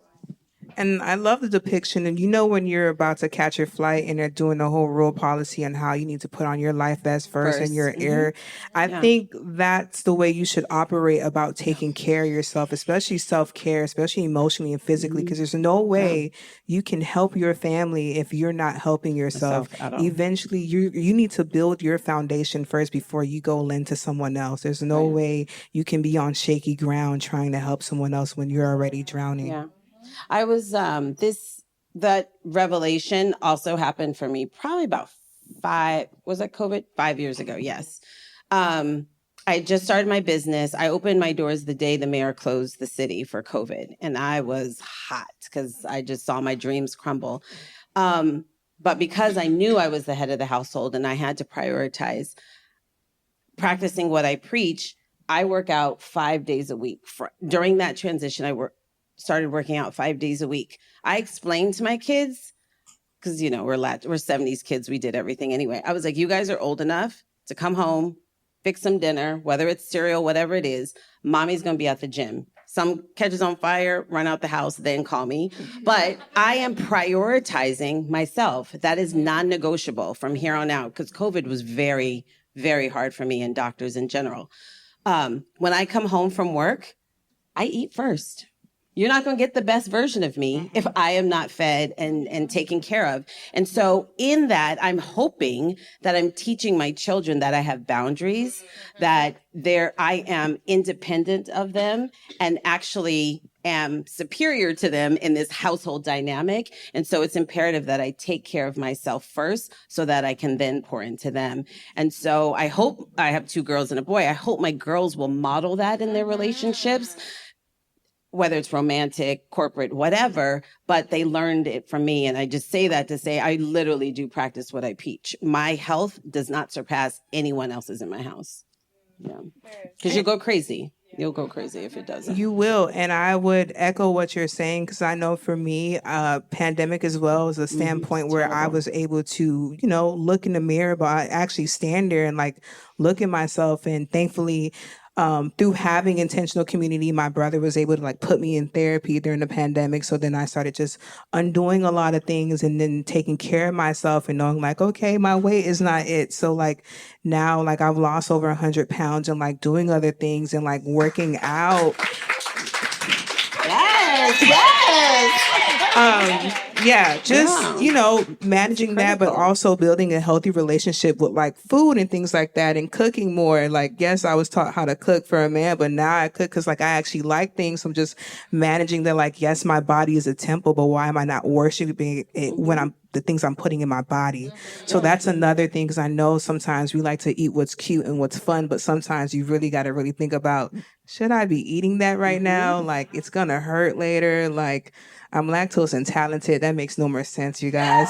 And I love the depiction. And when you're about to catch your flight and they're doing the whole rule policy on how you need to put on your life vest first and your air. I think that's the way you should operate about taking care of yourself, especially self-care, especially emotionally and physically, because there's no way you can help your family if you're not helping yourself. Eventually, you need to build your foundation first before you go lend to someone else. There's no way you can be on shaky ground trying to help someone else when you're already drowning. Yeah. I was, that revelation also happened for me probably about 5 years ago? Yes. I just started my business. I opened my doors the day the mayor closed the city for COVID. And I was hot because I just saw my dreams crumble. But because I knew I was the head of the household and I had to prioritize practicing what I preach, I work out 5 days a week. During that transition, started working out 5 days a week. I explained to my kids, because, you know, we're 70s kids. We did everything anyway. I was like, you guys are old enough to come home, fix some dinner, whether it's cereal, whatever it is. Mommy's going to be at the gym. Some catches on fire, run out the house, then call me. But I am prioritizing myself. That is non-negotiable from here on out, because COVID was very, very hard for me and doctors in general. When I come home from work, I eat first. You're not going to get the best version of me if I am not fed and taken care of. And so in that, I'm hoping that I'm teaching my children that I have boundaries, that I am independent of them and actually am superior to them in this household dynamic. And so it's imperative that I take care of myself first so that I can then pour into them. And so I hope, I have 2 girls and a boy, I hope my girls will model that in their relationships, whether it's romantic, corporate, whatever, but they learned it from me. And I just say that to say, I literally do practice what I preach. My health does not surpass anyone else's in my house. Yeah. Because you'll go crazy. You'll go crazy if it doesn't. You will. And I would echo what you're saying, because I know for me, pandemic as well is a standpoint where I was able to, you know, look in the mirror, but I actually stand there and like look at myself. And thankfully, through having intentional community, my brother was able to like put me in therapy during the pandemic. So then I started just undoing a lot of things and then taking care of myself and knowing like, okay, my weight is not it. So like now, like I've lost over 100 pounds and like doing other things and like working out. You know, managing that, but also building a healthy relationship with like food and things like that, and cooking more. Like, yes, I was taught how to cook for a man, but now I cook because like I actually like things. I'm just managing that. Like, yes, my body is a temple, but why am I not worshiping it when the things I'm putting in my body? So that's another thing, because I know sometimes we like to eat what's cute and what's fun, but sometimes you really got to really think about, should I be eating that right now? Like, it's going to hurt later. Like, I'm lactose intolerant. That makes no more sense, you guys.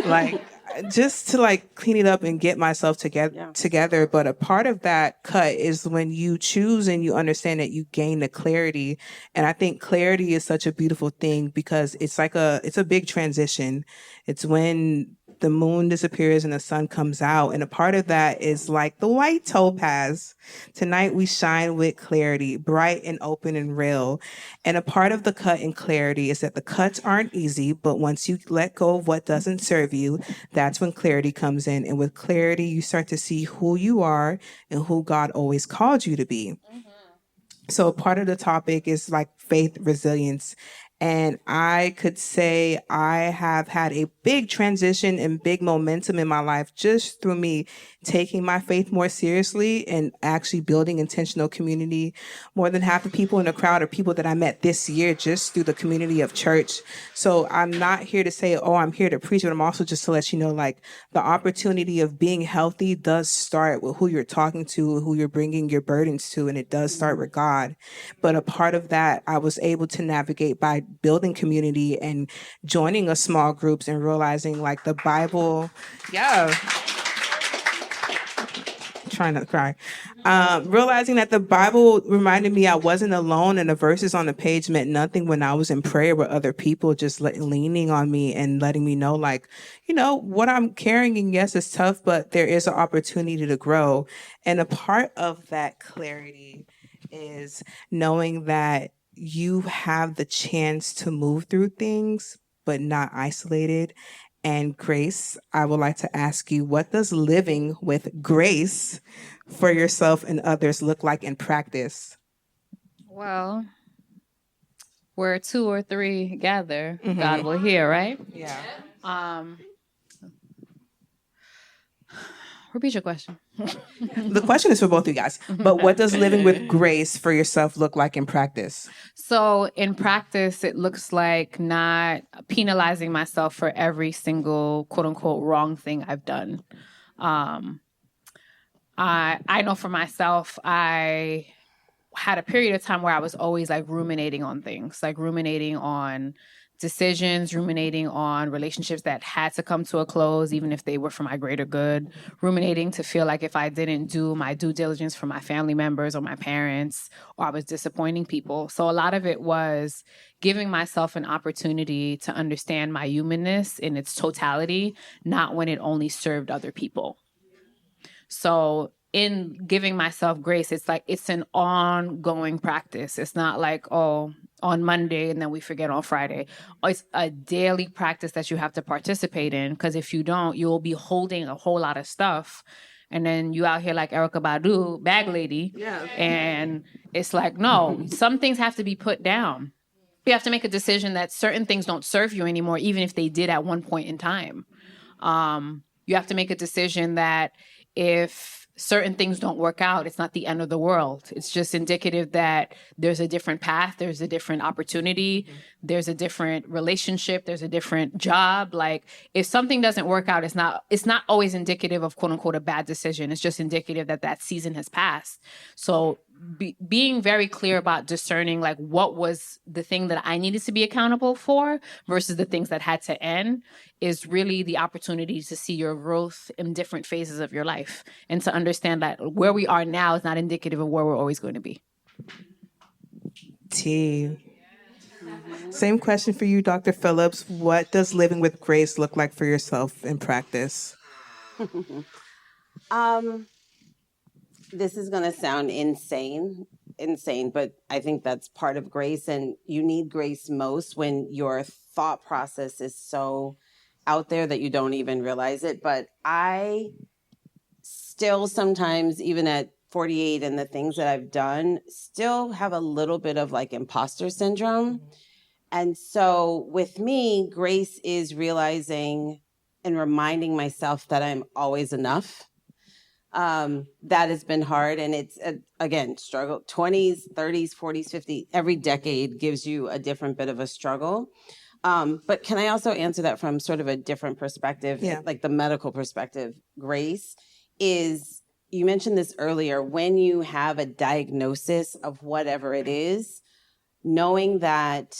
Like, just to like clean it up and get myself together. But a part of that cut is when you choose and you understand that you gain the clarity. And I think clarity is such a beautiful thing, because it's like it's a big transition. It's when the moon disappears and the sun comes out. And a part of that is like the white topaz. Tonight we shine with clarity, bright and open and real. And a part of the cut and clarity is that the cuts aren't easy, but once you let go of what doesn't serve you, that's when clarity comes in. And with clarity, you start to see who you are and who God always called you to be. So part of the topic is like faith, resilience. And I could say I have had a big transition and big momentum in my life just through me taking my faith more seriously and actually building intentional community. More than half the people in the crowd are people that I met this year just through the community of church. So I'm not here to say, oh, I'm here to preach, but I'm also just to let you know, like, the opportunity of being healthy does start with who you're talking to, who you're bringing your burdens to, and it does start with God. But a part of that I was able to navigate by building community and joining a small groups and realizing like the Bible, trying not to cry. Realizing that the Bible reminded me I wasn't alone, and the verses on the page meant nothing when I was in prayer with other people, just leaning on me and letting me know, like, you know, what I'm carrying, and yes, it's tough, but there is an opportunity to grow. And a part of that clarity is knowing that you have the chance to move through things, but not isolated. And Grace, I would like to ask you, what does living with grace for yourself and others look like in practice? Well, where 2 or 3 gather, God will hear, right? Yeah. Repeat your question. The question is for both of you guys, but what does living with grace for yourself look like in practice? So in practice, it looks like not penalizing myself for every single quote unquote wrong thing I've done. I know for myself, I had a period of time where I was always like ruminating on things, like ruminating on decisions, ruminating on relationships that had to come to a close, even if they were for my greater good, ruminating to feel like if I didn't do my due diligence for my family members or my parents, or I was disappointing people. So a lot of it was giving myself an opportunity to understand my humanness in its totality, not when it only served other people. So in giving myself grace, it's like it's an ongoing practice. It's not like, oh, on Monday and then we forget on Friday. It's a daily practice that you have to participate in, because if you don't, you'll be holding a whole lot of stuff. And then you out here like Erykah Badu, bag lady. Yeah. And it's like, no, some things have to be put down. You have to make a decision that certain things don't serve you anymore, even if they did at one point in time. You have to make a decision that if certain things don't work out, it's not the end of the world. It's just indicative that there's a different path, there's a different opportunity, there's a different relationship, there's a different job. Like if something doesn't work out, it's not always indicative of quote unquote a bad decision. It's just indicative that that season has passed. So being very clear about discerning like what was the thing that I needed to be accountable for versus the things that had to end is really the opportunity to see your growth in different phases of your life and to understand that where we are now is not indicative of where we're always going to be. Same question for you, Dr. Phillips. What does living with grace look like for yourself in practice? This is going to sound insane, but I think that's part of grace. And you need grace most when your thought process is so out there that you don't even realize it. But I still sometimes, even at 48 and the things that I've done, still have a little bit of like imposter syndrome. And so with me, grace is realizing and reminding myself that I'm always enough. That has been hard. And it's, again, struggle. 20s, 30s, 40s, 50s, every decade gives you a different bit of a struggle. But can I also answer that from sort of a different perspective, like the medical perspective? Grace is, you mentioned this earlier, when you have a diagnosis of whatever it is, knowing that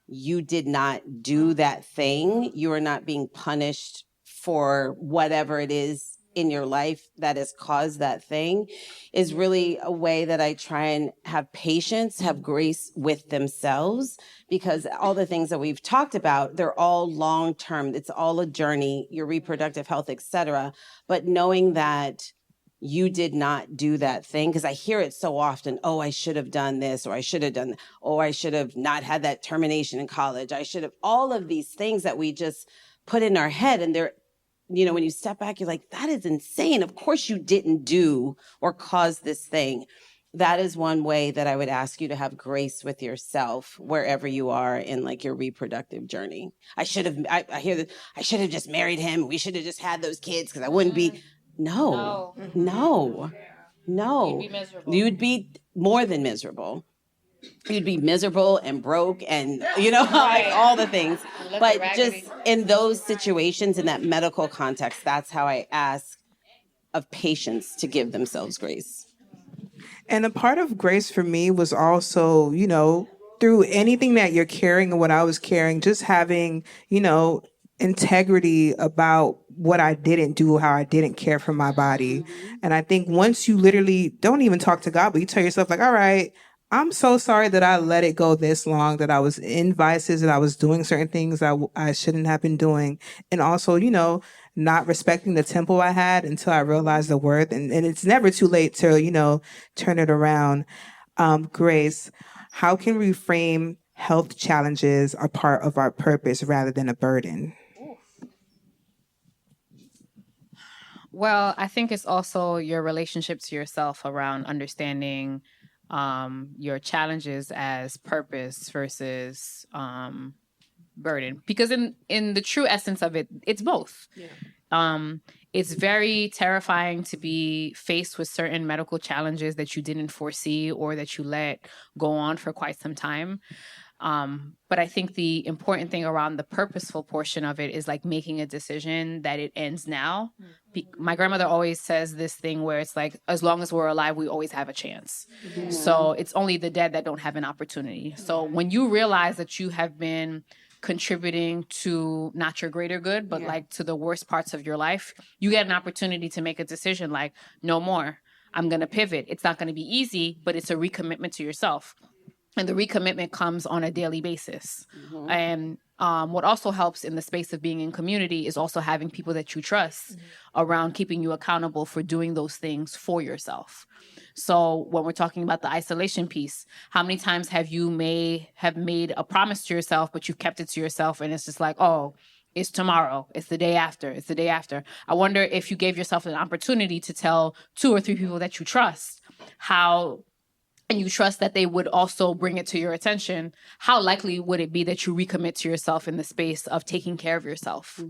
you did not do that thing, you are not being punished for whatever it is in your life that has caused that thing, is really a way that I try and have patience, have grace with themselves, because all the things that we've talked about, they're all long-term. It's all a journey, your reproductive health, etc. But knowing that you did not do that thing, because I hear it so often, oh, I should have done this, or I should have done that, oh, I should have not had that termination in college. I should have, all of these things that we just put in our head, and they're, you know, when you step back, you're like, that is insane. Of course you didn't do or cause this thing. That is one way that I would ask you to have grace with yourself wherever you are in like your reproductive journey. I hear that I should have just married him. We should have just had those kids because I wouldn't be. No. You'd be miserable. You'd be more than miserable. You'd be miserable and broke and, you know, like all the things. But just in those situations, in that medical context, that's how I ask of patients to give themselves grace. And a part of grace for me was also, you know, through anything that you're carrying and what I was carrying, just having, you know, integrity about what I didn't do, how I didn't care for my body. And I think once you literally don't even talk to God, but you tell yourself like, all right, I'm so sorry that I let it go this long, that I was in vices, that I was doing certain things I shouldn't have been doing. And also, you know, not respecting the temple I had until I realized the worth. And it's never too late to, you know, turn it around. Grace, how can we frame health challenges a part of our purpose rather than a burden? Well, I think it's also your relationship to yourself around understanding your challenges as purpose versus burden. Because in the true essence of it, it's both. Yeah. It's very terrifying to be faced with certain medical challenges that you didn't foresee or that you let go on for quite some time. But I think the important thing around the purposeful portion of it is like making a decision that it ends now. My grandmother always says this thing where it's like, as long as we're alive, we always have a chance. So it's only the dead that don't have an opportunity. So when you realize that you have been contributing to not your greater good, but like to the worst parts of your life, you get an opportunity to make a decision like, no more. I'm going to pivot. It's not going to be easy, but it's a recommitment to yourself. And the recommitment comes on a daily basis. And what also helps in the space of being in community is also having people that you trust around keeping you accountable for doing those things for yourself. So when we're talking about the isolation piece, how many times have you made a promise to yourself, but you've kept it to yourself and it's just like, oh, it's tomorrow, it's the day after, it's the day after. I wonder if you gave yourself an opportunity to tell 2 or 3 people that you trust and you trust that they would also bring it to your attention, how likely would it be that you recommit to yourself in the space of taking care of yourself?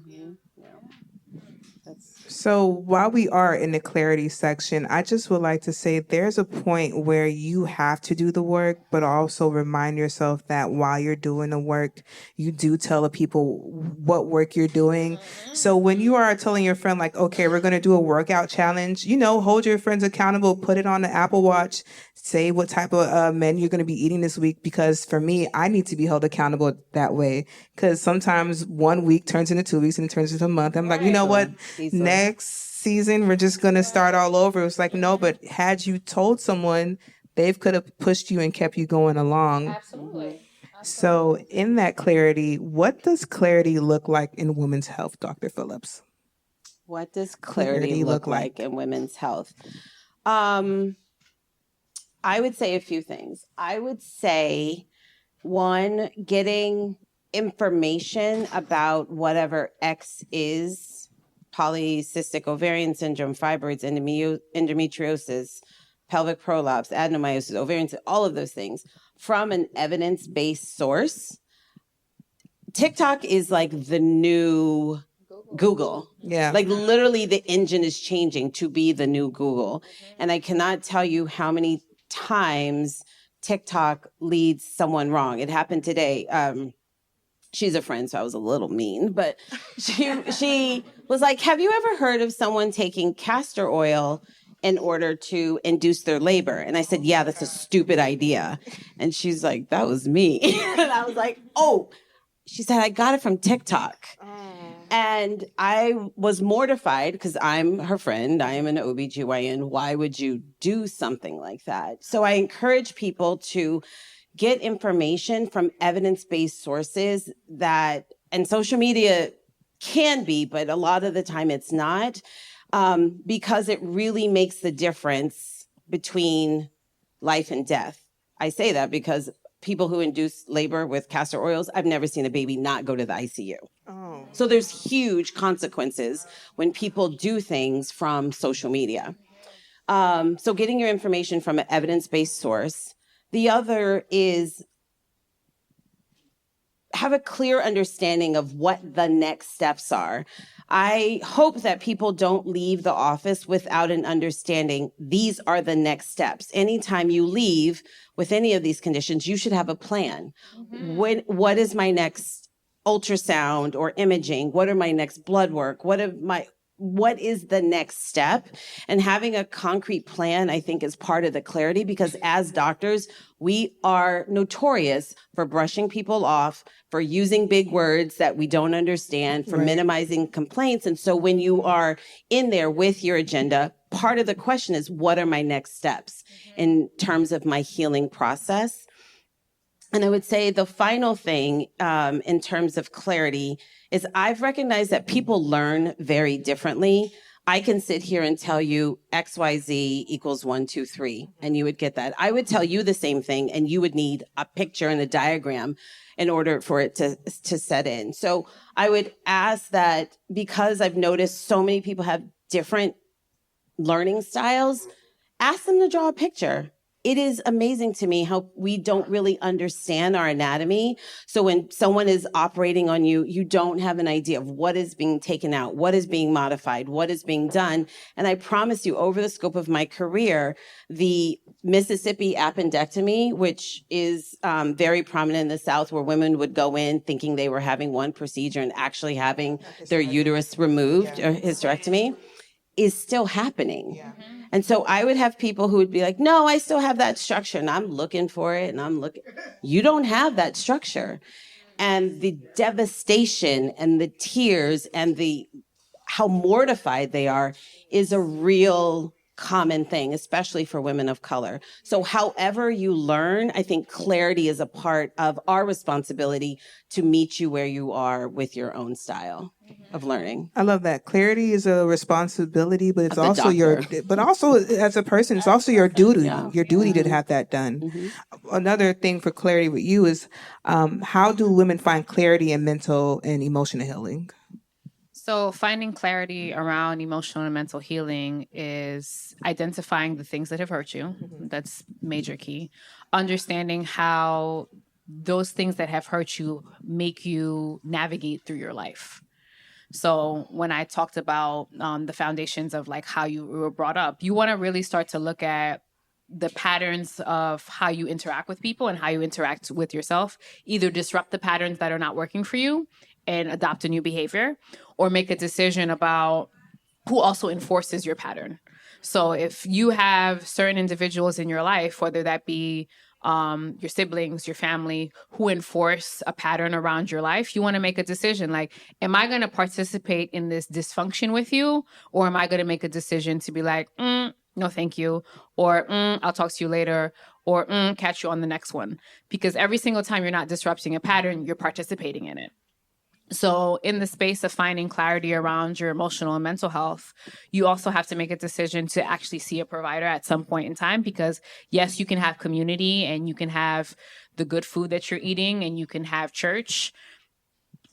So while we are in the clarity section, I just would like to say there's a point where you have to do the work, but also remind yourself that while you're doing the work, you do tell the people what work you're doing. So when you are telling your friend, like, okay, we're going to do a workout challenge, hold your friends accountable, put it on the Apple Watch, say what type of menu you're going to be eating this week. Because for me, I need to be held accountable that way. Because sometimes 1 week turns into 2 weeks and it turns into a month. I'm like, you know what? Next season, we're just going to start all over. It's like, no, but had you told someone, they could have pushed you and kept you going along. Absolutely. So in that clarity, what does clarity look like in women's health, Dr. Phillips? What does clarity look like in women's health? I would say a few things. I would say, one, getting information about whatever X is, polycystic ovarian syndrome, fibroids, endometriosis, pelvic prolapse, adenomyosis, ovarian, all of those things, from an evidence-based source. TikTok is like the new Google. Yeah. Like literally the engine is changing to be the new Google. And I cannot tell you how many times TikTok leads someone wrong. It happened today. She's a friend, so I was a little mean, but she was like, have you ever heard of someone taking castor oil in order to induce their labor? And I said, yeah, that's a stupid idea. And she's like, that was me. And I was like, oh, she said, I got it from TikTok. And I was mortified because I'm her friend. I am an OBGYN. Why would you do something like that? So I encourage people to get information from evidence-based sources and social media can be, but a lot of the time it's not, because it really makes the difference between life and death. I say that because people who induce labor with castor oils, I've never seen a baby not go to the ICU. Oh. So there's huge consequences when people do things from social media. So getting your information from an evidence-based source. The other is have a clear understanding of what the next steps are. I hope that people don't leave the office without an understanding. These are the next steps. Anytime you leave with any of these conditions, you should have a plan. What is my next ultrasound or imaging? What are my next blood work? What is the next step? And having a concrete plan, I think, is part of the clarity, because as doctors, we are notorious for brushing people off, for using big words that we don't understand, for minimizing complaints. And so when you are in there with your agenda, part of the question is, what are my next steps in terms of my healing process? And I would say the final thing in terms of clarity is I've recognized that people learn very differently. I can sit here and tell you XYZ equals 1, 2, 3, and you would get that. I would tell you the same thing, and you would need a picture and a diagram in order for it to set in. So I would ask that, because I've noticed so many people have different learning styles, ask them to draw a picture. it is amazing to me how we don't really understand our anatomy. So when someone is operating on you, you don't have an idea of what is being taken out, what is being modified, what is being done. And I promise you, over the scope of my career, the Mississippi appendectomy, which is very prominent in the South, where women would go in thinking they were having one procedure and actually having their uterus removed, or hysterectomy, is still happening. And so I would have people who would be like, no, I still have that structure. And I'm looking for it. And I'm looking. You don't have that structure. And the devastation and the tears and how mortified they are is a real common thing, especially for women of color. So however you learn, I think clarity is a part of our responsibility to meet you where you are with your own style of learning. I love that. Clarity is a responsibility, but it's also but also as a person, it's also your duty, your duty to have that done. Another thing for clarity with you is, how do women find clarity in mental and emotional healing? So finding clarity around emotional and mental healing is identifying the things that have hurt you. That's major key. Understanding how those things that have hurt you make you navigate through your life. So when I talked about the foundations of like how you were brought up, you want to really start to look at the patterns of how you interact with people and how you interact with yourself. Either disrupt the patterns that are not working for you and adopt a new behavior, or make a decision about who also enforces your pattern. So if you have certain individuals in your life, whether that be your siblings, your family, who enforce a pattern around your life, you want to make a decision like, am I going to participate in this dysfunction with you? Or am I going to make a decision to be like, no, thank you. Or I'll talk to you later. Or catch you on the next one. Because every single time you're not disrupting a pattern, you're participating in it. So in the space of finding clarity around your emotional and mental health, you also have to make a decision to actually see a provider at some point in time, because yes, you can have community and you can have the good food that you're eating and you can have church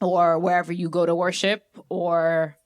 or wherever you go to worship, or,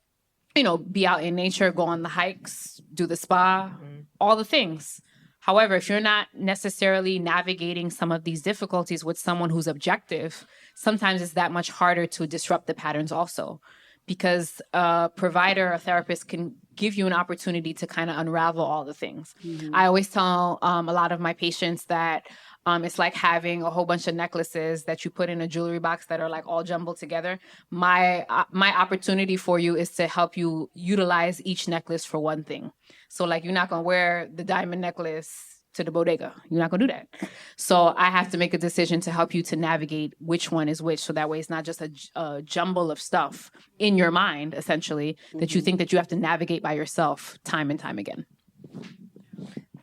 you know, be out in nature, go on the hikes, do the spa, all the things. However, if you're not necessarily navigating some of these difficulties with someone who's objective, sometimes it's that much harder to disrupt the patterns also, because a provider, a therapist can give you an opportunity to kind of unravel all the things. I always tell a lot of my patients that it's like having a whole bunch of necklaces that you put in a jewelry box that are like all jumbled together. My opportunity for you is to help you utilize each necklace for one thing. So like, you're not going to wear the diamond necklace to the bodega. You're not going to do that. So I have to make a decision to help you to navigate which one is which. So that way it's not just a jumble of stuff in your mind, essentially, that you think that you have to navigate by yourself time and time again.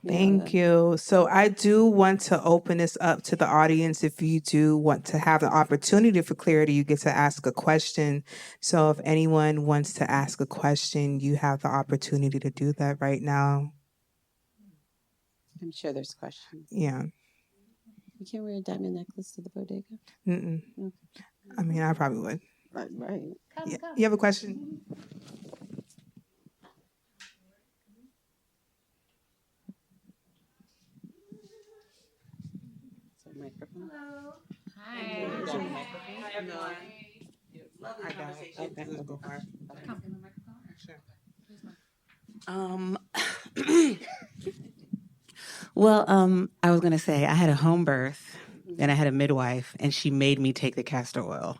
Thank you. So I do want to open this up to the audience. If you do want to have the opportunity for clarity, you get to ask a question. So if anyone wants to ask a question, you have the opportunity to do that right now. I'm sure there's questions. Yeah. You can't wear a diamond necklace to the bodega? Okay. I mean, I probably would. Right. Yeah. You have a question? Hello. Hi. Hi, everyone. I got it. Okay. Let's go for it. Sure. Well, I was going to say I had a home birth and I had a midwife and she made me take the castor oil.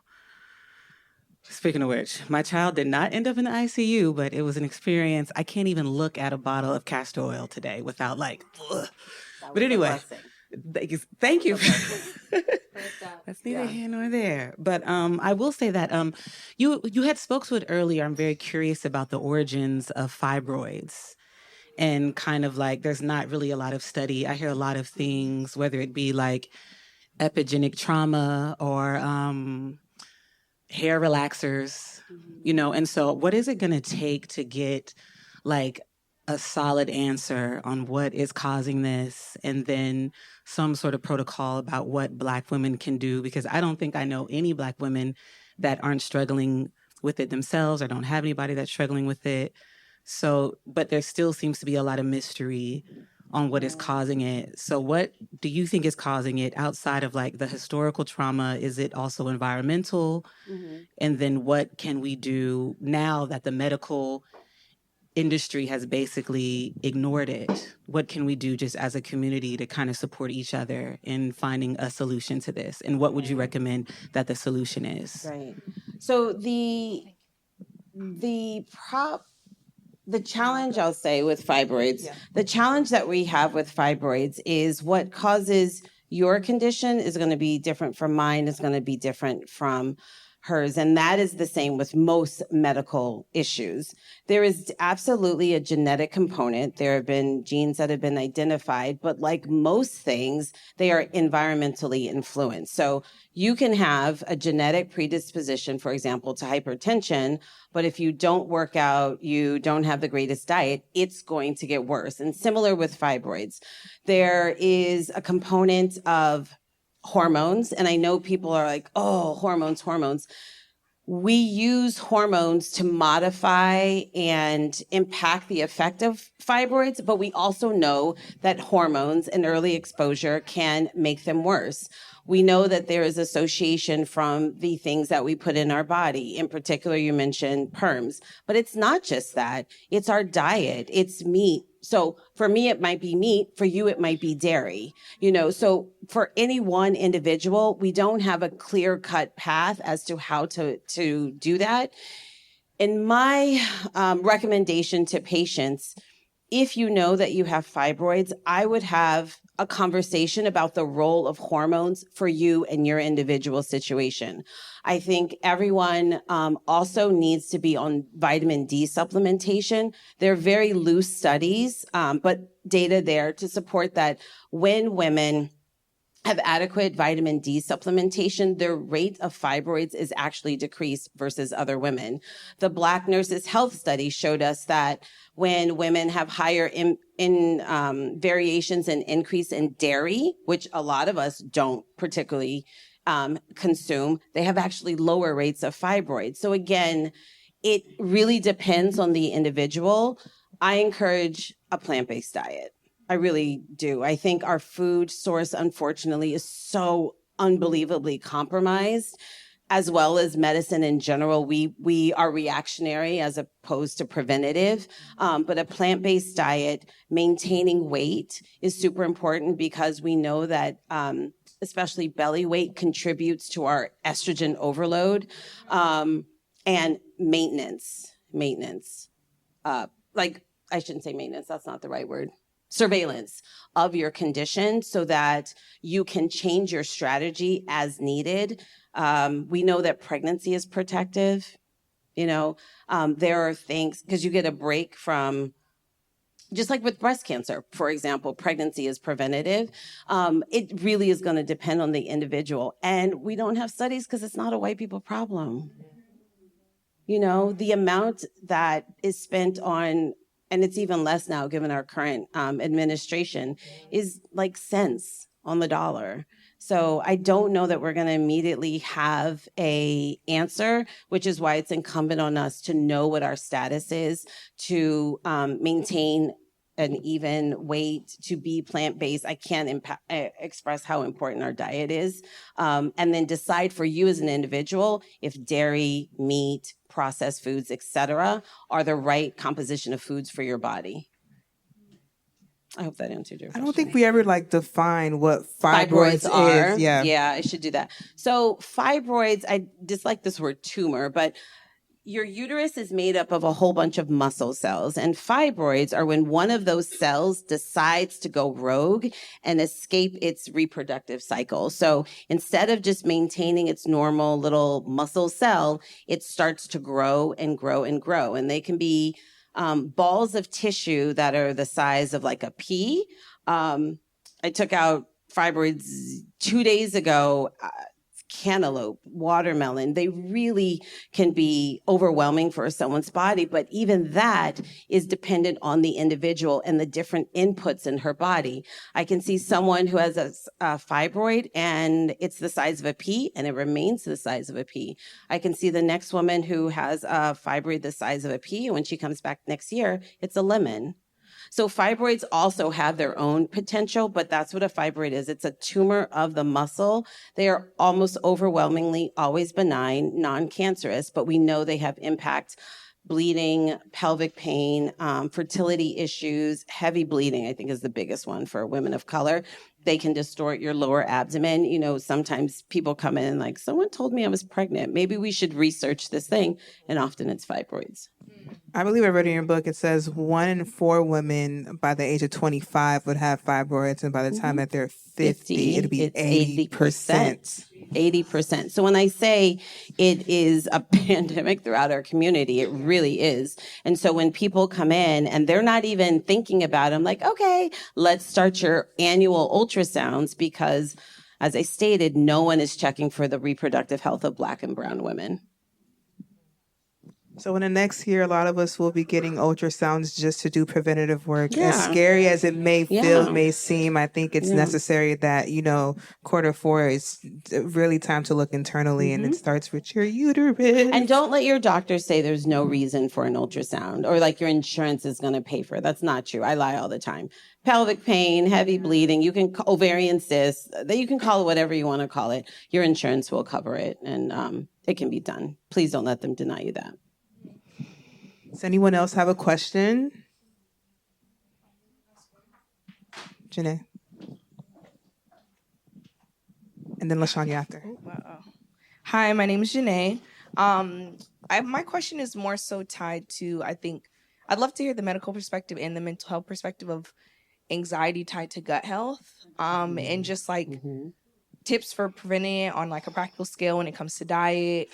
Speaking of which, my child did not end up in the ICU, but it was an experience. I can't even look at a bottle of castor oil today without like, ugh. But anyway, thank you. That's neither here nor there. But I will say that you had spoke to it earlier. I'm very curious about the origins of fibroids. And kind of like, there's not really a lot of study. I hear a lot of things, whether it be like epigenetic trauma or hair relaxers, you know. And so what is it going to take to get like a solid answer on what is causing this, and then some sort of protocol about what Black women can do? Because I don't think I know any Black women that aren't struggling with it themselves or don't have anybody that's struggling with it. So, but there still seems to be a lot of mystery on what is causing it. So what do you think is causing it outside of like the historical trauma? Is it also environmental? And then what can we do now that the medical industry has basically ignored it? What can we do just as a community to kind of support each other in finding a solution to this? And what would you recommend that the solution is? Right. So the challenge, I'll say, with fibroids, the challenge that we have with fibroids is what causes your condition is going to be different from mine, is going to be different from hers. And that is the same with most medical issues. There is absolutely a genetic component. There have been genes that have been identified, but like most things, they are environmentally influenced. So you can have a genetic predisposition, for example, to hypertension, but if you don't work out, you don't have the greatest diet, it's going to get worse. And similar with fibroids, there is a component of hormones. And I know people are like, oh, hormones. We use hormones to modify and impact the effect of fibroids, but we also know that hormones and early exposure can make them worse. We know that there is association from the things that we put in our body. In particular, you mentioned perms, but it's not just that. It's our diet. It's meat. So for me, it might be meat. For you, it might be dairy. So for any one individual, we don't have a clear-cut path as to how to do that. And my recommendation to patients, if you know that you have fibroids, I would have a conversation about the role of hormones for you and your individual situation. I think everyone also needs to be on vitamin D supplementation. There are very loose studies, but data there to support that when women have adequate vitamin D supplementation, their rate of fibroids is actually decreased versus other women. The Black Nurses Health Study showed us that when women have higher variations and increase in dairy, which a lot of us don't particularly consume, they have actually lower rates of fibroids. So again, it really depends on the individual. I encourage a plant-based diet. I really do. I think our food source, unfortunately, is so unbelievably compromised, as well as medicine in general. We are reactionary as opposed to preventative. But a plant-based diet, maintaining weight is super important because we know that especially belly weight contributes to our estrogen overload, and maintenance. I shouldn't say maintenance. That's not the right word. Surveillance of your condition so that you can change your strategy as needed. We know that pregnancy is protective. There are things, because you get a break from, just like with breast cancer, for example, pregnancy is preventative. It really is going to depend on the individual. And we don't have studies because it's not a white people problem. The amount that is spent on, and it's even less now given our current administration, is like cents on the dollar. So I don't know that we're going to immediately have a answer, which is why it's incumbent on us to know what our status is, to maintain an even weight, to be plant-based. I can't express how important our diet is. And then decide for you as an individual if dairy, meat, processed foods, etc., are the right composition of foods for your body. I hope that answered your question. I don't think we ever define what fibroids are. Is. Yeah, I should do that. So fibroids, I dislike this word tumor, but your uterus is made up of a whole bunch of muscle cells, and fibroids are when one of those cells decides to go rogue and escape its reproductive cycle. So instead of just maintaining its normal little muscle cell, it starts to grow and grow and grow. And they can be balls of tissue that are the size of like a pea. I took out fibroids 2 days ago. Cantaloupe, watermelon, they really can be overwhelming for someone's body, but even that is dependent on the individual and the different inputs in her body. I can see someone who has a fibroid and it's the size of a pea and it remains the size of a pea. I can see the next woman who has a fibroid the size of a pea, and when she comes back next year, it's a lemon. So fibroids also have their own potential, but that's what a fibroid is. It's a tumor of the muscle. They are almost overwhelmingly always benign, non-cancerous, but we know they have impact: bleeding, pelvic pain, fertility issues, heavy bleeding, I think is the biggest one for women of color. They can distort your lower abdomen. You know, sometimes people come in like, someone told me I was pregnant. Maybe we should research this thing. And often it's fibroids. I believe I read in your book, it says 1 in 4 women by the age of 25 would have fibroids. And by the time that they're 50, it'd be 80%. 80%. So when I say it is a pandemic throughout our community, it really is. And so when people come in and they're not even thinking about it, I'm like, okay, let's start your annual ultrasounds, because as I stated, no one is checking for the reproductive health of Black and brown women. So in the next year, a lot of us will be getting ultrasounds just to do preventative work. Yeah. As scary as it may feel, may seem, I think it's necessary that, you know, Q4 is really time to look internally, and it starts with your uterus. And don't let your doctor say there's no reason for an ultrasound or like your insurance is going to pay for it. That's not true. I lie all the time. Pelvic pain, heavy bleeding, you can ovarian cysts, you can call it whatever you want to call it. Your insurance will cover it, and it can be done. Please don't let them deny you that. Does anyone else have a question? Janae. And then LaShanya after. Oh, wow. Hi, my name is Janae. My question is more so tied to, I think, I'd love to hear the medical perspective and the mental health perspective of anxiety tied to gut health, and just like tips for preventing it on like a practical scale when it comes to diet,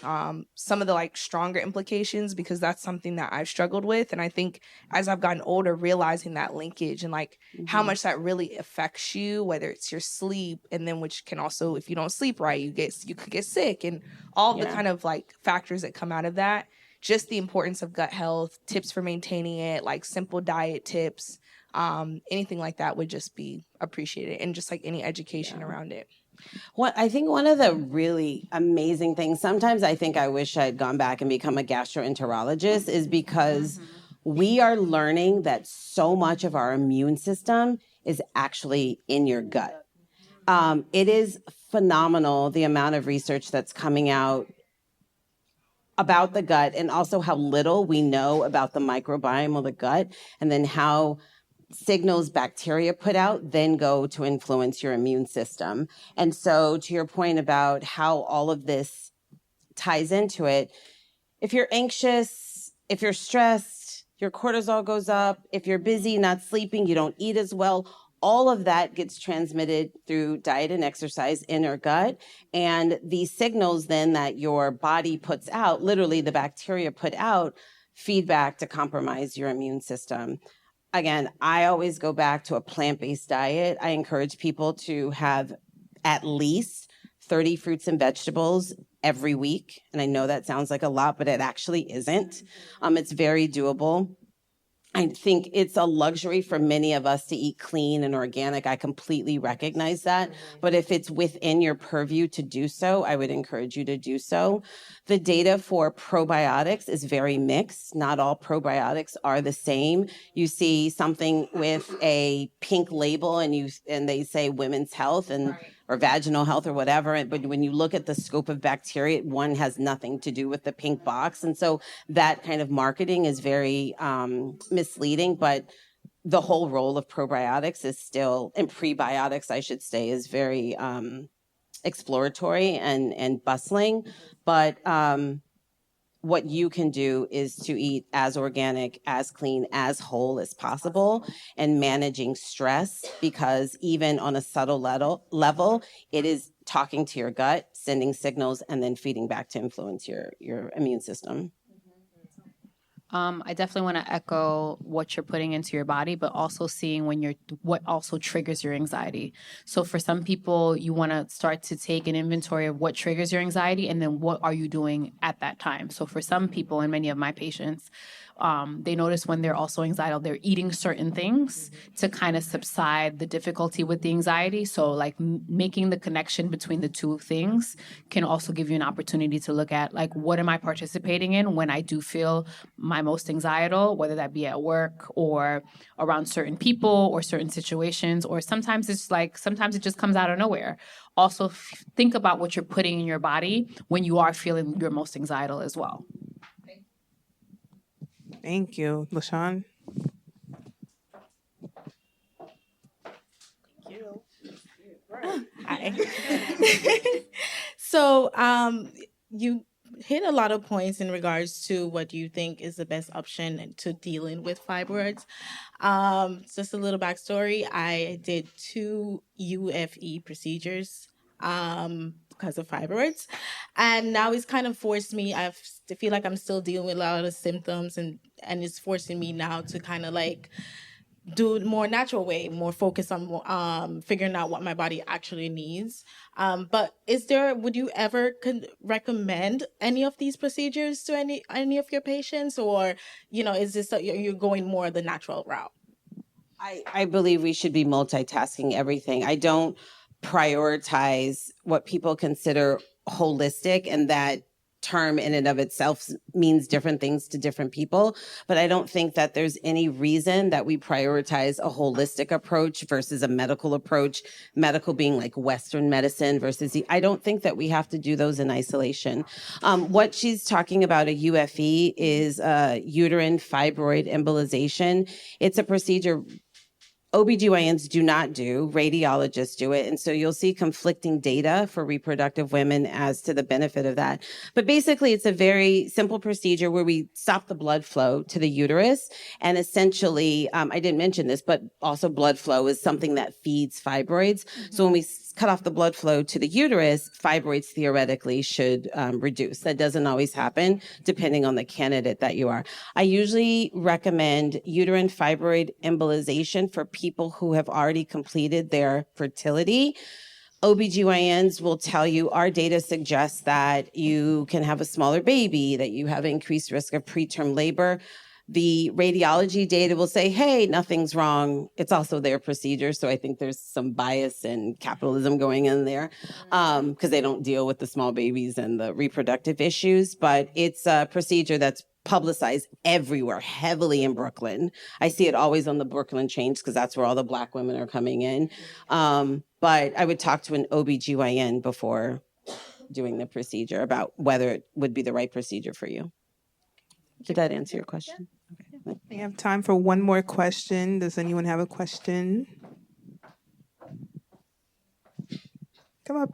some of the like stronger implications, because that's something that I've struggled with. And I think as I've gotten older, realizing that linkage and like how much that really affects you, whether it's your sleep, and then which can also, if you don't sleep right, you could get sick, and all the kind of like factors that come out of that. Just the importance of gut health, tips for maintaining it, like simple diet tips, anything like that would just be appreciated, and just like any education around it. I think one of the really amazing things, sometimes I think I wish I'd gone back and become a gastroenterologist, is because we are learning that so much of our immune system is actually in your gut. It is phenomenal, the amount of research that's coming out about the gut, and also how little we know about the microbiome of the gut, and then how signals bacteria put out then go to influence your immune system. And so to your point about how all of this ties into it, if you're anxious, if you're stressed, your cortisol goes up. If you're busy, not sleeping, you don't eat as well, all of that gets transmitted through diet and exercise in our gut. And these signals then that your body puts out, literally the bacteria put out, feedback to compromise your immune system. Again, I always go back to a plant-based diet. I encourage people to have at least 30 fruits and vegetables every week. And I know that sounds like a lot, but it actually isn't. It's very doable. I think it's a luxury for many of us to eat clean and organic. I completely recognize that. But if it's within your purview to do so, I would encourage you to do so. The data for probiotics is very mixed. Not all probiotics are the same. You see something with a pink label and they say women's health or vaginal health or whatever. But when you look at the scope of bacteria, one has nothing to do with the pink box. And so that kind of marketing is very misleading. But the whole role of probiotics is still, and prebiotics, I should say, is very exploratory and bustling. But what you can do is to eat as organic, as clean, as whole as possible, and managing stress, because even on a subtle level, it is talking to your gut, sending signals, and then feeding back to influence your immune system. I definitely want to echo what you're putting into your body, but also seeing what also triggers your anxiety. So for some people, you want to start to take an inventory of what triggers your anxiety, and then what are you doing at that time. So for some people, and many of my patients, They notice when they're also anxiety, they're eating certain things to kind of subside the difficulty with the anxiety. So like making the connection between the two things can also give you an opportunity to look at like, what am I participating in when I do feel my most anxiety, whether that be at work or around certain people or certain situations, or sometimes it just comes out of nowhere. Also think about what you're putting in your body when you are feeling your most anxiety as well. Thank you. LaShawn? Hi. So, you hit a lot of points in regards to what you think is the best option to dealing with fibroids. Just a little backstory. I did 2 UFE procedures because of fibroids, and now it's kind of forced me. I feel like I'm still dealing with a lot of symptoms, and it's forcing me now to kind of like do it more natural way, more focus on figuring out what my body actually needs. But would you ever recommend any of these procedures to any of your patients, or, is this you're going more the natural route? I believe we should be multitasking everything. I don't prioritize what people consider holistic, and that term in and of itself means different things to different people. But I don't think that there's any reason that we prioritize a holistic approach versus a medical approach, medical being like Western medicine versus I don't think that we have to do those in isolation. What she's talking about, a UFE, is uterine fibroid embolization. It's a procedure OBGYNs do not do, radiologists do it. And so you'll see conflicting data for reproductive women as to the benefit of that. But basically, it's a very simple procedure where we stop the blood flow to the uterus. And essentially, I didn't mention this, but also blood flow is something that feeds fibroids. Mm-hmm. So when we cut off the blood flow to the uterus, fibroids theoretically should reduce. That doesn't always happen, depending on the candidate that you are. I usually recommend uterine fibroid embolization for people who have already completed their fertility. OBGYNs will tell you our data suggests that you can have a smaller baby, that you have increased risk of preterm labor. The radiology data will say, hey, nothing's wrong. It's also their procedure. So I think there's some bias and capitalism going in there because they don't deal with the small babies and the reproductive issues. But it's a procedure that's publicized everywhere, heavily in Brooklyn. I see it always on the Brooklyn chains because that's where all the Black women are coming in. But I would talk to an OBGYN before doing the procedure about whether it would be the right procedure for you. Did that answer your question? Okay. We have time for one more question. Does anyone have a question? Come up.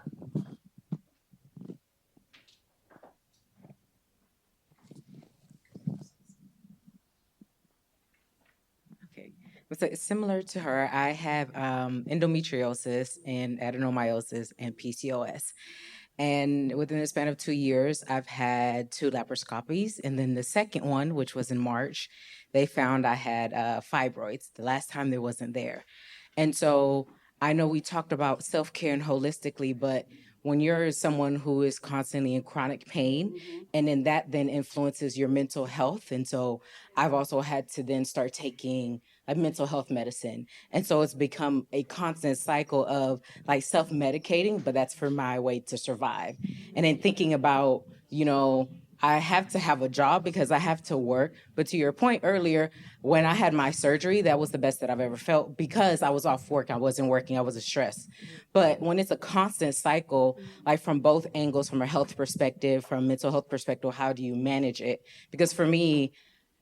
Okay. So it's similar to her. I have endometriosis and adenomyosis and PCOS. And within the span of 2 years, I've had 2 laparoscopies. And then the second one, which was in March, they found I had fibroids. The last time they wasn't there. And so I know we talked about self-care and holistically, but when you're someone who is constantly in chronic pain, and then that then influences your mental health. And so I've also had to then start taking like mental health medicine. And so it's become a constant cycle of like self-medicating, but that's for my way to survive. And then thinking about, I have to have a job because I have to work. But to your point earlier, when I had my surgery, that was the best that I've ever felt because I was off work. I wasn't working. I was stressed. But when it's a constant cycle, like from both angles, from a health perspective, from mental health perspective, how do you manage it? Because for me,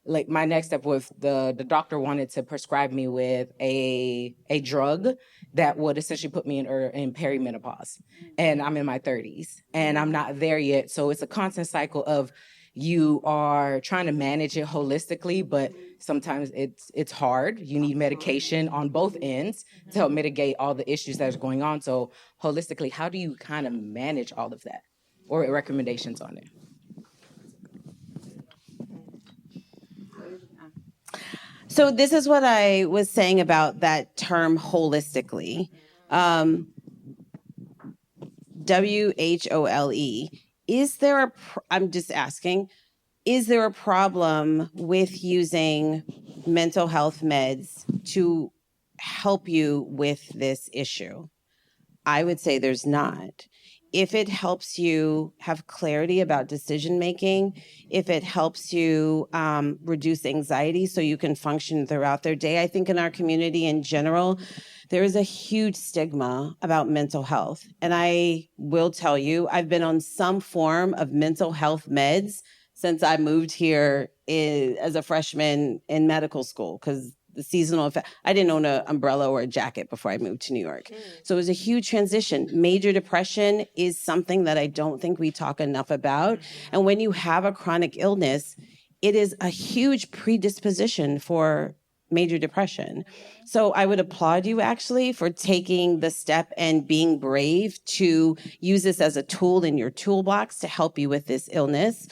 like my next step with the doctor wanted to prescribe me with a drug that would essentially put me in perimenopause. And I'm in my 30s and I'm not there yet. So it's a constant cycle of you are trying to manage it holistically, but sometimes it's hard. You need medication on both ends to help mitigate all the issues that are going on. So holistically, how do you kind of manage all of that, or recommendations on it? So this is what I was saying about that term holistically. WHOLE. Is there I'm just asking, is there a problem with using mental health meds to help you with this issue? I would say there's not. If it helps you have clarity about decision making, if it helps you reduce anxiety so you can function throughout their day, I think in our community in general, there is a huge stigma about mental health. And I will tell you, I've been on some form of mental health meds since I moved here as a freshman in medical school, because the seasonal effect. I didn't own an umbrella or a jacket before I moved to New York. So it was a huge transition. Major depression is something that I don't think we talk enough about. And when you have a chronic illness, it is a huge predisposition for major depression. So I would applaud you actually for taking the step and being brave to use this as a tool in your toolbox to help you with this illness,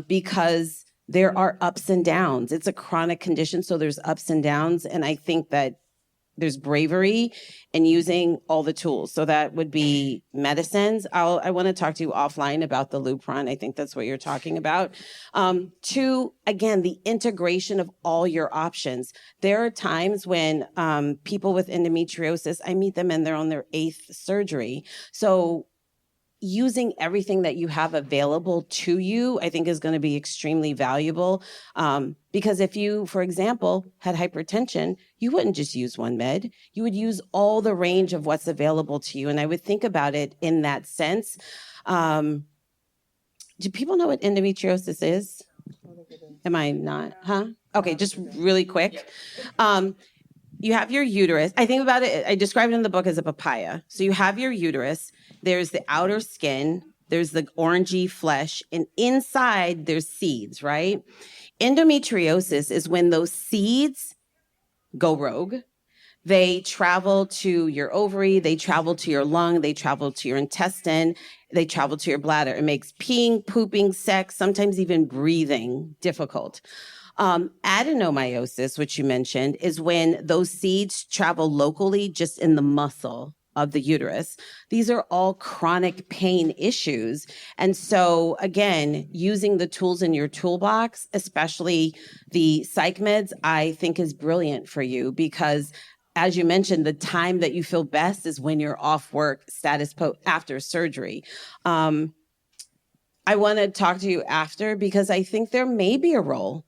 because there are ups and downs. It's a chronic condition, so there's ups and downs. And I think that there's bravery in using all the tools. So that would be medicines. I want to talk to you offline about the Lupron. I think that's what you're talking about. Two, again, the integration of all your options. There are times when people with endometriosis, I meet them and they're on their 8th surgery. So using everything that you have available to you, I think is going to be extremely valuable. Because if you, for example, had hypertension, you wouldn't just use one med. You would use all the range of what's available to you. And I would think about it in that sense. Do people know what endometriosis is? Am I not? Huh? Okay, just really quick. You have your uterus. I think about it, I describe it in the book as a papaya. So you have your uterus, there's the outer skin, there's the orangey flesh, and inside there's seeds, right? Endometriosis is when those seeds go rogue. They travel to your ovary, they travel to your lung, they travel to your intestine, they travel to your bladder. It makes peeing, pooping, sex, sometimes even breathing difficult. Adenomyosis, which you mentioned, is when those seeds travel locally just in the muscle of the uterus. These are all chronic pain issues. And so, again, using the tools in your toolbox, especially the psych meds, I think is brilliant for you because, as you mentioned, the time that you feel best is when you're off work after surgery. I want to talk to you after because I think there may be a role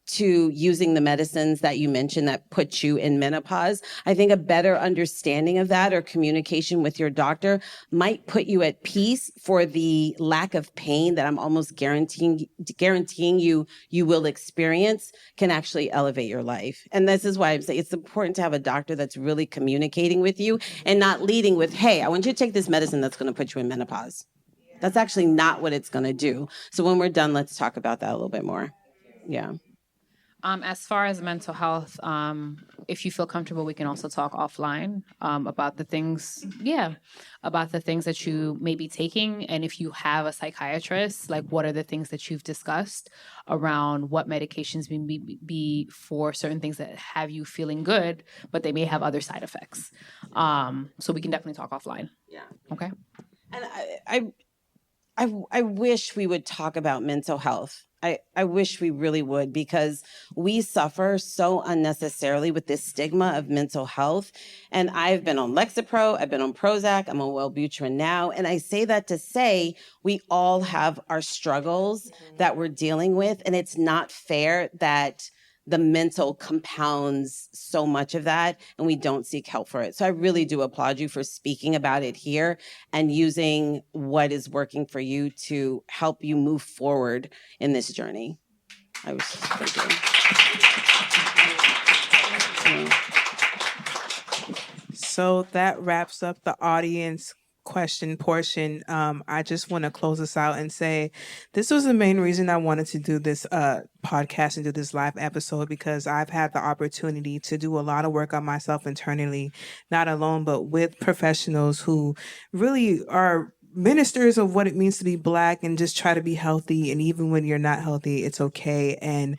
to using the medicines that you mentioned that put you in menopause. I think a better understanding of that or communication with your doctor might put you at peace for the lack of pain that I'm almost guaranteeing you will experience can actually elevate your life. And this is why I'm saying it's important to have a doctor that's really communicating with you and not leading with, hey, I want you to take this medicine that's going to put you in menopause. That's actually not what it's going to do. So when we're done, let's talk about that a little bit more. Yeah. As far as mental health, if you feel comfortable, we can also talk offline about the things, about the things that you may be taking. And if you have a psychiatrist, like what are the things that you've discussed around what medications may be for certain things that have you feeling good, but they may have other side effects. So we can definitely talk offline. Yeah. Okay. And I wish we would talk about mental health. I wish we really would because we suffer so unnecessarily with this stigma of mental health. And I've been on Lexapro, I've been on Prozac, I'm on Wellbutrin now. And I say that to say we all have our struggles that we're dealing with. And it's not fair that the mental compounds so much of that and we don't seek help for it. So I really do applaud you for speaking about it here and using what is working for you to help you move forward in this journey. I was just thinking. So that wraps up the audience question portion. I just want to close this out and say this was the main reason I wanted to do this podcast and do this live episode because I've had the opportunity to do a lot of work on myself internally, not alone, but with professionals who really are ministers of what it means to be Black and just try to be healthy. And even when you're not healthy, it's okay. And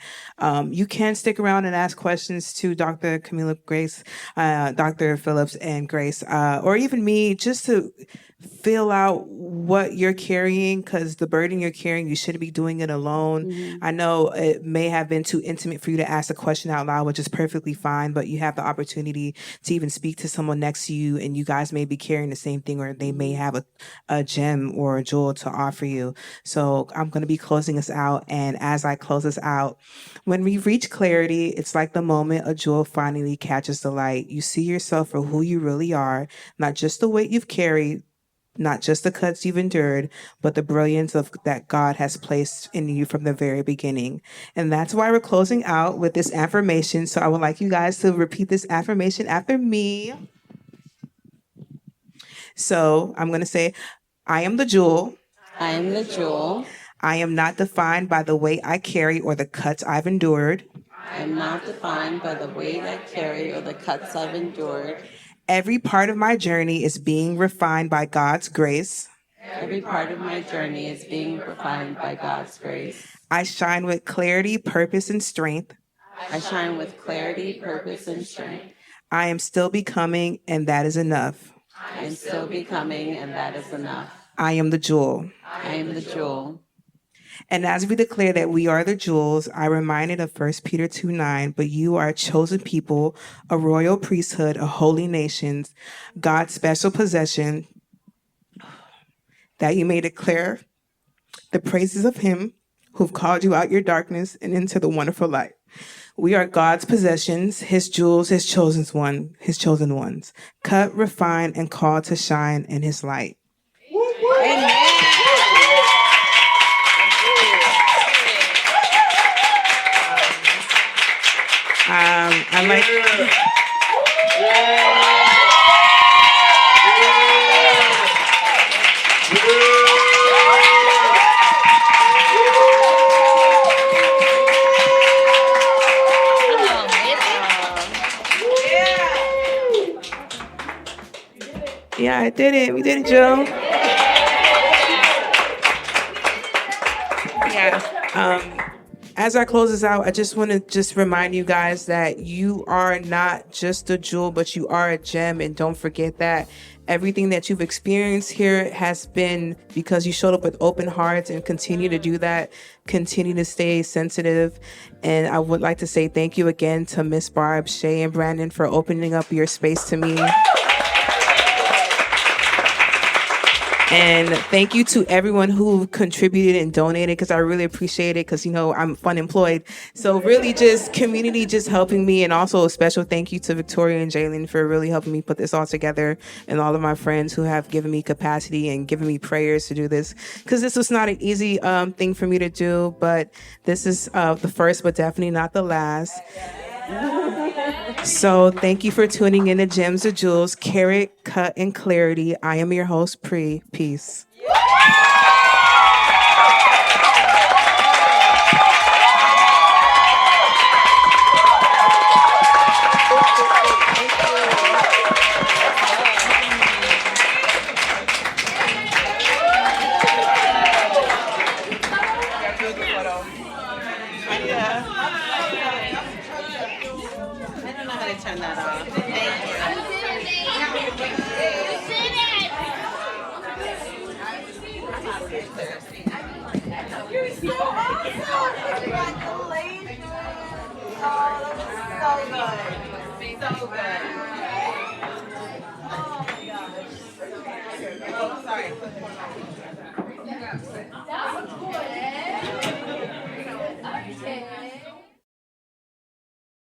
you can stick around and ask questions to Dr. Kameelah, Grace, Dr. Phillips and Grace, or even me, just to fill out what you're carrying, because the burden you're carrying, you shouldn't be doing it alone. I know it may have been too intimate for you to ask a question out loud, which is perfectly fine, but you have the opportunity to even speak to someone next to you, and you guys may be carrying the same thing, or they may have a gem or a jewel to offer you. So I'm going to be closing us out, and as I close us out, when we reach clarity, it's like the moment a jewel finally catches the light. You see yourself for who you really are, not just the weight you've carried, not just the cuts you've endured, but the brilliance of that God has placed in you from the very beginning. And that's why we're closing out with this affirmation. So I would like you guys to repeat this affirmation after me. So I'm going to say, I am the jewel. I am the jewel. I am not defined by the weight I carry or the cuts I've endured. I am not defined by the weight I carry or the cuts I've endured. Every part of my journey is being refined by God's grace. Every part of my journey is being refined by God's grace. I shine with clarity, purpose, and strength. I shine with clarity, purpose, and strength. I am still becoming, and that is enough. I am still becoming, and that is enough. I am the jewel. I am the jewel. And as we declare that we are the jewels, I reminded of 1 Peter 2:9, but you are a chosen people, a royal priesthood, a holy nation, God's special possession, that you may declare the praises of him who've called you out your darkness and into the wonderful light. We are God's possessions, his jewels, his chosen ones, cut, refined, and called to shine in his light. Amen. I like. Yeah, I did it. We did it, Joe. Yeah. As I close this out, I just want to remind you guys that you are not just a jewel, but you are a gem. And don't forget that everything that you've experienced here has been because you showed up with open hearts, and continue to do that. Continue to stay sensitive. And I would like to say thank you again to Miss Barb, Shay, and Brandon for opening up your space to me. And thank you to everyone who contributed and donated, because I really appreciate it, because, I'm unemployed. So really just community just helping me. And also a special thank you to Victoria and Jalen for really helping me put this all together, and all of my friends who have given me capacity and given me prayers to do this, because this was not an easy thing for me to do. But this is the first, but definitely not the last. So thank you for tuning in to Gems of Jewels, Carat, Cut, and Clarity. I am your host, Pre. Peace. I don't know how to turn that off.